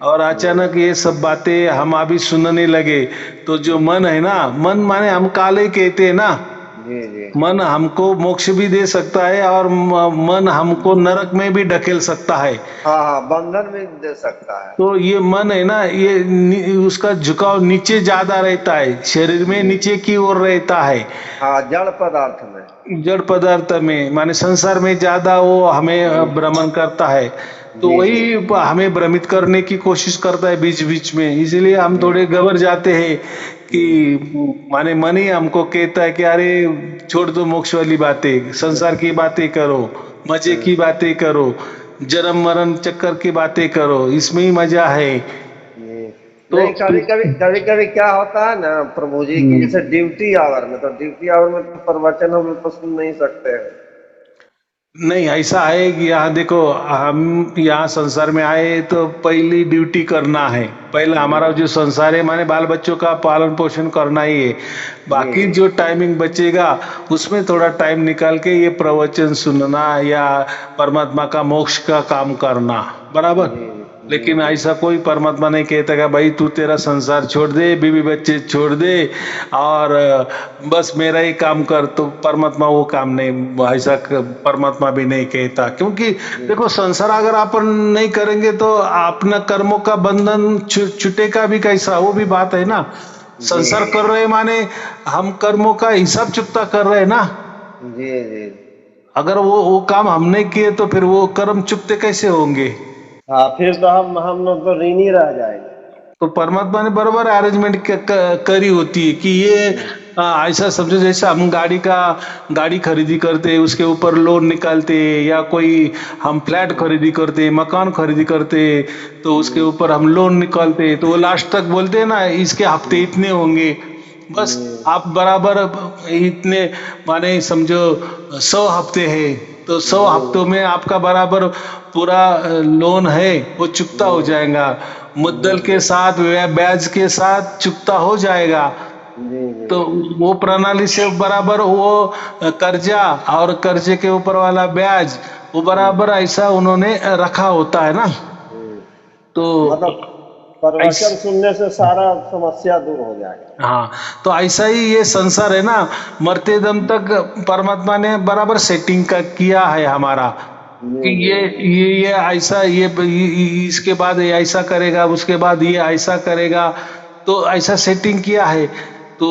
Speaker 2: और अचानक ये सब बातें हम अभी सुनने लगे। तो जो मन है ना, मन माने हम काले कहते हैं ना,
Speaker 1: जी जी
Speaker 2: मन हमको मोक्ष भी दे सकता है, और मन हमको नरक में भी ढकेल सकता है।
Speaker 1: हाँ हाँ, बंधन भी दे सकता है।
Speaker 2: तो ये मन है ना, ये उसका झुकाव नीचे ज्यादा रहता है, शरीर में
Speaker 1: जी
Speaker 2: नीचे की ओर रहता है,
Speaker 1: हाँ, जड़ पदार्थ में।
Speaker 2: जड़ पदार्थ में, माने संसार में ज्यादा वो हमें भ्रमण करता है। तो
Speaker 1: जी जी
Speaker 2: वही हमें भ्रमित करने की कोशिश करता है बीच बीच में। इसलिए हम थोड़े घबरा जाते हैं कि माने मन ही हमको कहता है कि अरे छोड़ दो मोक्ष वाली बातें, संसार की बातें करो, मजे की बातें करो, जन्म मरण चक्कर की बातें करो, इसमें ही मजा है।
Speaker 1: जी।
Speaker 2: तो
Speaker 1: नहीं, कभी कभी क्या होता है ना प्रभु जी की, जैसे ड्यूटी आवर में तो प्रवचन हम लोग तो सुन नहीं सकते हैं।
Speaker 2: नहीं, ऐसा है कि यहाँ देखो, हम यहाँ संसार में आए तो पहली ड्यूटी करना है। पहला हमारा जो संसार है माने बाल बच्चों का पालन पोषण करना ही है। बाकी जो टाइमिंग बचेगा उसमें थोड़ा टाइम निकाल के ये प्रवचन सुनना या परमात्मा का मोक्ष का काम करना, बराबर। लेकिन ऐसा कोई परमात्मा नहीं कहता कि भाई तू तेरा संसार छोड़ दे, बीवी बच्चे छोड़ दे और बस मेरा ही काम कर। तो परमात्मा वो काम नहीं, ऐसा परमात्मा भी नहीं कहता। क्योंकि देखो, संसार अगर अपन नहीं करेंगे तो अपना कर्मों का बंधन छूटेगा भी कैसा, वो भी बात है ना। संसार कर रहे माने हम कर्मों का हिसाब चुकता कर रहे हैं ना।
Speaker 1: जी जी।
Speaker 2: अगर वो काम हम नहीं किए तो फिर वो कर्म चुकते कैसे होंगे?
Speaker 1: हाँ, फिर तो हम लोग तो ऋणी रह जाएंगे।
Speaker 2: तो परमात्मा ने बराबर अरेंजमेंट करी होती है कि ये ऐसा समझो जैसे हम गाड़ी खरीदी करते, उसके ऊपर लोन निकालते, या कोई हम फ्लैट खरीदी करते, मकान खरीदी करते, तो उसके ऊपर हम लोन निकालते, तो वो लास्ट तक बोलते हैं ना इसके हफ्ते इतने होंगे। बस आप बराबर इतने माने समझो 100 हफ्ते है, तो 100 हफ्तों में आपका बराबर पूरा लोन है वो चुकता हो जाएगा, मुद्दल के साथ ब्याज के साथ चुकता हो जाएगा। तो वो प्रणाली से बराबर वो कर्जा और कर्जे के ऊपर वाला ब्याज वो बराबर ऐसा उन्होंने रखा होता है ना। तो
Speaker 1: मतलब प्रवचन सुनने से सारा समस्या दूर हो जाएगा।
Speaker 2: हाँ, तो ऐसा ही ये संसार है ना, मरते दम तक परमात्मा ने बराबर सेटिंग का किया है हमारा कि ये ऐसा, ये इसके बाद ये ऐसा करेगा, उसके बाद ये ऐसा करेगा, तो ऐसा सेटिंग किया है। तो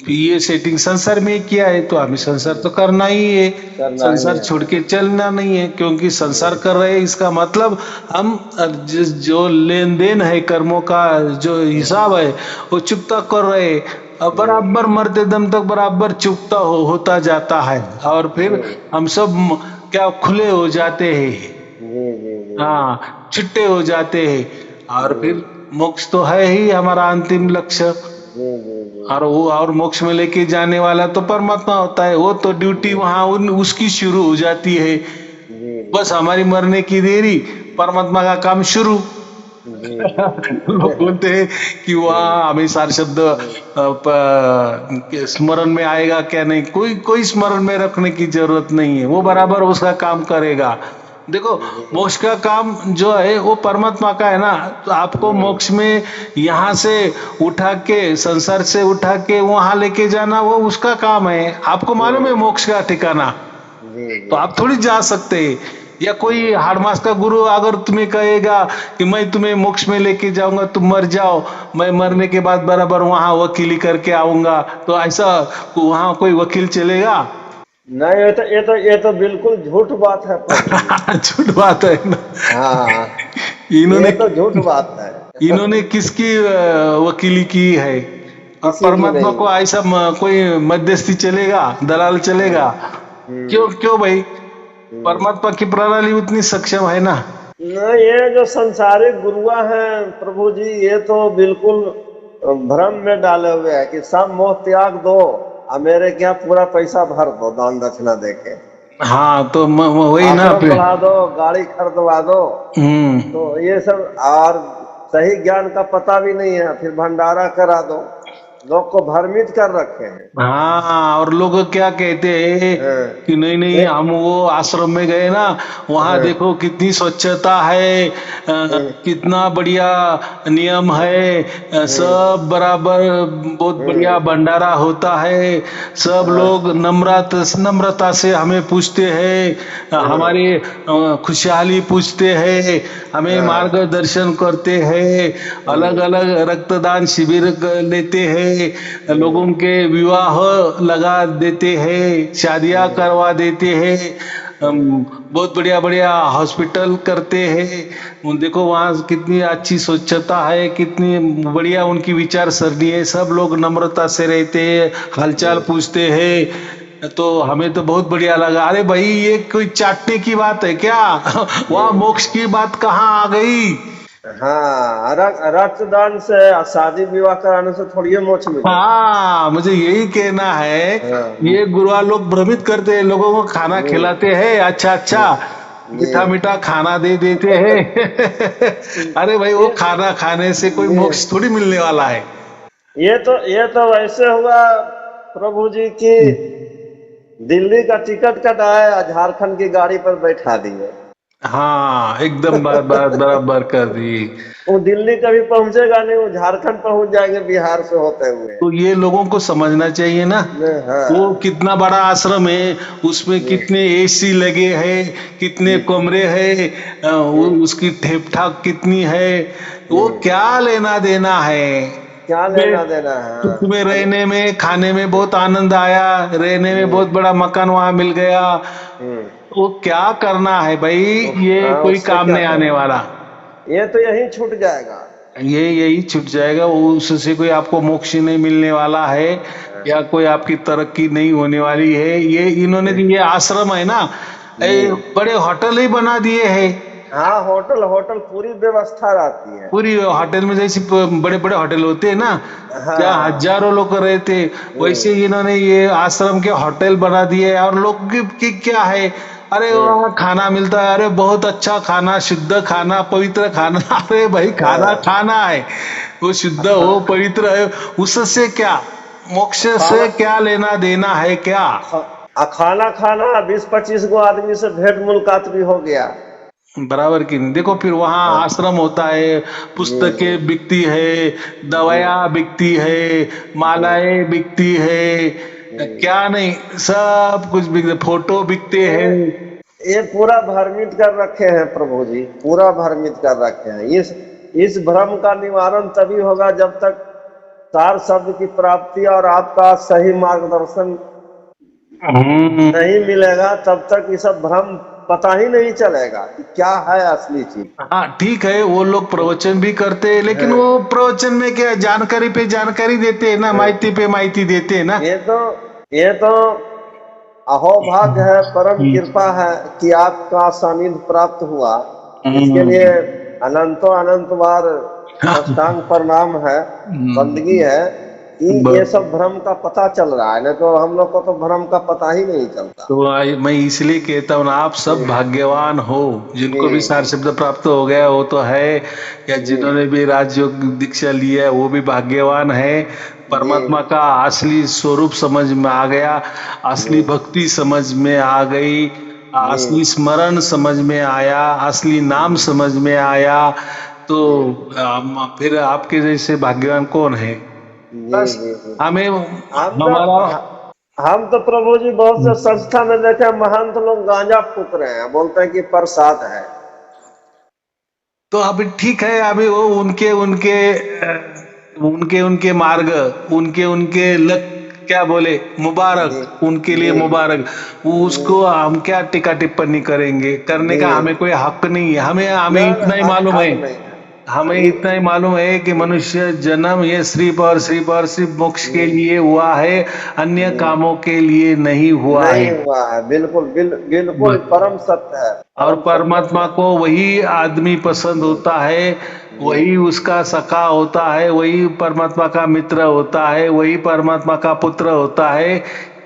Speaker 2: ये सेटिंग संसार में किया है, तो हमें संसार तो करना ही है, संसार छोड़ के चलना नहीं है। क्योंकि संसार कर रहे हैं इसका मतलब हम जो लेन देन है कर्मों का जो हिसाब है वो चुकता कर रहे हैं, और बराबर मरते दम तक बराबर चुकता होता जाता है, और फिर हम सब क्या खुले हो जाते हैं। हाँ, छुट्टे हो जाते हैं, और फिर मोक्ष तो है ही हमारा अंतिम लक्ष्य। और वो और मोक्ष में लेके जाने वाला तो परमात्मा होता है। वो तो ड्यूटी वहां उसकी शुरू हो जाती है, बस हमारी मरने की देरी, परमात्मा का काम शुरू। लोग बोलते हैं कि वहाँ हमें सारे शब्द स्मरण में आएगा क्या? नहीं, कोई स्मरण में रखने की जरूरत नहीं है, वो बराबर उसका काम करेगा। देखो, मोक्ष का काम जो है वो परमात्मा का है ना। तो आपको मोक्ष में यहाँ से उठा के, संसार से उठा के वहां लेके जाना वो उसका काम है। आपको मालूम है मोक्ष का ठिकाना, तो आप थोड़ी जा सकते। या कोई हाड़मास का गुरु अगर तुम्हें कहेगा कि मैं तुम्हें मोक्ष में लेके जाऊंगा, तुम मर जाओ, मैं मरने के बाद बराबर वहां वकीली करके आऊंगा, तो ऐसा वहां कोई वकील चलेगा?
Speaker 1: नहीं, ये तो बिल्कुल झूठ बात है।
Speaker 2: झूठ बात है ना।
Speaker 1: हाँ,
Speaker 2: इन्होंने
Speaker 1: तो झूठ बात है।
Speaker 2: इन्होंने किसकी वकीली की है? और परमात्मा को ऐसा कोई मध्यस्थी चलेगा, दलाल चलेगा? क्यों भाई? परमात्मा की प्रणाली उतनी सक्षम है ना।
Speaker 1: नहीं, ये जो संसारिक गुरुआ हैं प्रभु जी, ये तो बिल्कुल भ्रम में डाले हुए हैं कि सब मोह त्याग दो और मेरे क्या पूरा पैसा भर दो दान दक्षिणा देके।
Speaker 2: हाँ, तो वही ना,
Speaker 1: बढ़ा दो, गाड़ी खरीदवा दो। तो ये सब, और सही ज्ञान का पता भी नहीं है, फिर भंडारा करा दो। लोग को भ्रमित कर रखे हैं।
Speaker 2: हाँ, और लोग क्या कहते हैं कि नहीं हम वो आश्रम में गए ना, वहाँ देखो कितनी स्वच्छता है, कितना बढ़िया नियम है, सब बराबर, बहुत बढ़िया भंडारा होता है, सब लोग नम्रता से हमें पूछते हैं, हमारी खुशहाली पूछते हैं, हमें मार्गदर्शन करते हैं, अलग अलग रक्तदान शिविर लेते हैं, लोगों के विवाह लगा देते हैं, शादियां करवा देते हैं, बहुत बढ़िया बढ़िया हॉस्पिटल करते हैं। देखो वहाँ कितनी अच्छी स्वच्छता है, कितनी बढ़िया उनकी विचार सरणी है, सब लोग नम्रता से रहते हैं, हालचाल पूछते हैं। तो हमें तो बहुत बढ़िया लगा। अरे भाई, ये कोई चाटने की बात है क्या? वहाँ मोक्ष की बात कहाँ आ गई?
Speaker 1: हाँ, रक्तदान से शादी विवाह कराने से थोड़ी मोक्ष मिलेगा।
Speaker 2: हाँ, मुझे यही कहना है।
Speaker 1: हाँ,
Speaker 2: ये गुरुआ लोग भ्रमित करते हैं, लोगों को खाना
Speaker 1: जी,
Speaker 2: खिलाते हैं, अच्छा अच्छा
Speaker 1: जी,
Speaker 2: मीठा मीठा खाना दे देते हैं। अरे भाई, वो
Speaker 1: ये
Speaker 2: खाना खाने से कोई
Speaker 1: जी,
Speaker 2: मोक्ष थोड़ी मिलने वाला है।
Speaker 1: ये तो वैसे हुआ प्रभु जी की दिल्ली का टिकट कटाया, झारखंड की गाड़ी पर बैठा दिए।
Speaker 2: हाँ, एकदम बराबर कर दी।
Speaker 1: वो दिल्ली कभी पहुंचेगा नहीं, वो झारखंड पहुंच जाएंगे बिहार से होते हुए।
Speaker 2: तो ये लोगों को समझना चाहिए ना, वो
Speaker 1: हाँ,
Speaker 2: कितना बड़ा आश्रम है, उसमें
Speaker 1: जी,
Speaker 2: कितने एसी लगे हैं, कितने
Speaker 1: जी,
Speaker 2: कमरे हैं,
Speaker 1: जी,
Speaker 2: उसकी ठेक ठाक कितनी है, वो
Speaker 1: जी,
Speaker 2: क्या लेना देना है।
Speaker 1: क्या
Speaker 2: तुम्हें
Speaker 1: लेना देना है।
Speaker 2: तुम्हें
Speaker 1: हाँ,
Speaker 2: रहने में खाने में बहुत आनंद आया, रहने में
Speaker 1: जी,
Speaker 2: बहुत बड़ा मकान वहां मिल गया,
Speaker 1: हम्म,
Speaker 2: वो क्या करना है भाई, ये
Speaker 1: हाँ,
Speaker 2: कोई
Speaker 1: उससे
Speaker 2: काम
Speaker 1: क्या
Speaker 2: नहीं आने
Speaker 1: करना,
Speaker 2: वाला।
Speaker 1: ये तो यही छूट जाएगा।
Speaker 2: ये यही छूट जाएगा, वो उससे कोई आपको मोक्ष नहीं मिलने वाला है, या कोई आपकी तरक्की नहीं होने वाली है। ये इन्होंने
Speaker 1: जी,
Speaker 2: ये आश्रम है ना,
Speaker 1: जी,
Speaker 2: बड़े होटल ही बना दिए हैं।
Speaker 1: हाँ, होटल होटल पूरी व्यवस्था रहती है।
Speaker 2: पूरी होटल में जैसे बड़े बड़े होटल होते हैं ना, जहाँ
Speaker 1: हाँ,
Speaker 2: हजारों लोग रहते, वैसे
Speaker 1: हम्म,
Speaker 2: इन्होंने ये आश्रम के होटल बना दिए हैं। और लोग की क्या है, अरे
Speaker 1: हम्म,
Speaker 2: वहाँ खाना मिलता है, अरे बहुत अच्छा खाना, शुद्ध खाना, पवित्र खाना। अरे भाई, खाना
Speaker 1: हाँ,
Speaker 2: खाना है, वो शुद्ध हो, पवित्र है, उससे क्या, मोक्ष
Speaker 1: खाना
Speaker 2: से क्या लेना देना है क्या।
Speaker 1: खाना खाना 20-25 गो आदमी से भेंट मुलाकात भी हो गया।
Speaker 2: बराबर की नहीं। देखो, फिर वहाँ
Speaker 1: हाँ,
Speaker 2: आश्रम होता है,
Speaker 1: जी, जी,
Speaker 2: पुस्तकें बिकती है,
Speaker 1: जी,
Speaker 2: दवाया बिकती है,
Speaker 1: जी,
Speaker 2: मालाएं बिकती है,
Speaker 1: जी,
Speaker 2: क्या नहीं, सब कुछ बिकते, फोटो बिकते
Speaker 1: ये
Speaker 2: हैं।
Speaker 1: ये पूरा भ्रमित कर रखे हैं प्रभु जी, पूरा भ्रमित कर रखे हैं। इस भ्रम का निवारण तभी होगा जब तक सार शब्द की प्राप्ति और आपका सही मार्गदर्शन
Speaker 2: हम्म।
Speaker 1: नहीं मिलेगा, तब तक ये सब भ्रम पता ही नहीं चलेगा कि क्या है असली चीज।
Speaker 2: हाँ ठीक है, वो लोग प्रवचन भी करते हैं, लेकिन
Speaker 1: हाँ,
Speaker 2: वो प्रवचन में क्या, जानकारी पे जानकारी देते हैं ना,
Speaker 1: हाँ,
Speaker 2: माहिती पे माहिती देते हैं ना।
Speaker 1: ये तो अहोभाग्य है, परम कृपा है कि आपका सानिध्य प्राप्त हुआ। इसके लिए
Speaker 2: हम्म।
Speaker 1: अनंतो अनंत बार साष्टांग प्रणाम है, बंदगी है कि ये सब भ्रम का पता चल रहा है। नहीं तो हम लोग को तो भ्रम का पता ही नहीं चलता।
Speaker 2: तो मैं इसलिए कहता हूँ ना, आप सब
Speaker 1: जी,
Speaker 2: भाग्यवान हो,
Speaker 1: जी,
Speaker 2: जिनको भी सार शब्द प्राप्त हो गया वो तो है, या
Speaker 1: जी,
Speaker 2: जिन्होंने भी राजयोग दीक्षा लिया है वो भी भाग्यवान है।
Speaker 1: जी,
Speaker 2: परमात्मा का असली स्वरूप समझ में आ गया, असली
Speaker 1: जी,
Speaker 2: भक्ति समझ में आ गई,
Speaker 1: जी,
Speaker 2: असली स्मरण समझ में आया, असली नाम समझ में आया। तो
Speaker 1: जी,
Speaker 2: फिर आपके जैसे भाग्यवान कौन है।
Speaker 1: जी,
Speaker 2: बस
Speaker 1: जी, जी।
Speaker 2: हमें
Speaker 1: हम तो
Speaker 2: हमारा
Speaker 1: हम तो प्रभु जी बहुत से संस्था में देखे महंत लोग गांजा फूक रहे हैं, बोलते हैं कि प्रसाद है।
Speaker 2: तो अभी ठीक है, अभी वो उनके उनके उनके उनके मार्ग, उनके उनके लक, क्या बोले,
Speaker 1: जी,
Speaker 2: मुबारक, उनके लिए
Speaker 1: जी,
Speaker 2: मुबारक। वो
Speaker 1: जी,
Speaker 2: उसको हम क्या टीका टिप्पणी करेंगे, करने
Speaker 1: जी,
Speaker 2: का हमें कोई हक नहीं है। हमें हमें
Speaker 1: ना ना,
Speaker 2: इतना ही
Speaker 1: हक
Speaker 2: मालूम है,
Speaker 1: हक नहीं है।
Speaker 2: हमें
Speaker 1: ये
Speaker 2: इतना ही मालूम है कि मनुष्य जन्म ये सिर्फ और सिर्फ मोक्ष के
Speaker 1: जी,
Speaker 2: लिए हुआ है, अन्य
Speaker 1: जी,
Speaker 2: कामों के लिए नहीं हुआ
Speaker 1: नहीं
Speaker 2: है।
Speaker 1: हुआ है, बिल्कुल बिल्कुल परम सत्य है,
Speaker 2: और
Speaker 1: परम सत्य है।
Speaker 2: परमात्मा को वही आदमी पसंद
Speaker 1: जी,
Speaker 2: होता है,
Speaker 1: जी,
Speaker 2: वही उसका सखा होता है, वही परमात्मा का मित्र होता है, वही परमात्मा का पुत्र होता है,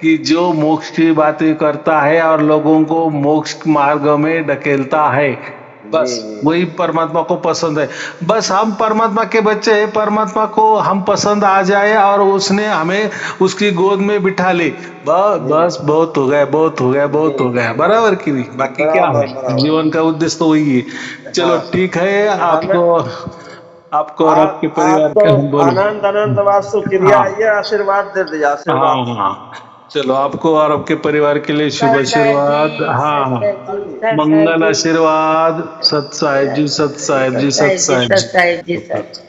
Speaker 2: कि जो मोक्ष की बातें करता है और लोगों को मोक्ष मार्ग में ढकेलता है।
Speaker 1: जी,
Speaker 2: बस वही परमात्मा को पसंद है। बस हम परमात्मा के बच्चे हैं, परमात्मा को हम पसंद आ जाए और उसने हमें उसकी गोद में बिठा ले, बस
Speaker 1: जी,
Speaker 2: बस बहुत हो गया, बहुत हो गया,
Speaker 1: जी,
Speaker 2: बहुत हो गया,
Speaker 1: जी,
Speaker 2: बराबर की नहीं, बाकी क्या
Speaker 1: बराबर
Speaker 2: है।
Speaker 1: बराबर।
Speaker 2: जीवन का उद्देश्य तो वही है। चलो
Speaker 1: हाँ,
Speaker 2: ठीक है,
Speaker 1: हमें
Speaker 2: आपको आपको और आपके परिवार
Speaker 1: आपको
Speaker 2: का हम बोलो।
Speaker 1: अनंत अनंत वास्तु क्रिया,
Speaker 2: हाँ
Speaker 1: ये आशीर्वाद दे दीजिए, आशीर्वाद
Speaker 2: हाँ
Speaker 1: दीजिए।
Speaker 2: हाँ, चलो आपको और आपके परिवार के लिए शुभ
Speaker 3: सत्संग
Speaker 2: आशीर्वाद।
Speaker 3: जी,
Speaker 2: हाँ हाँ,
Speaker 3: सत्संग जी, सत्संग
Speaker 2: मंगल
Speaker 3: जी,
Speaker 2: आशीर्वाद, सत साहिब जी, सत साहिब जी, सत
Speaker 3: सत्संग जी,
Speaker 2: साहिब जी।
Speaker 3: सत्संग जी, सत्संग।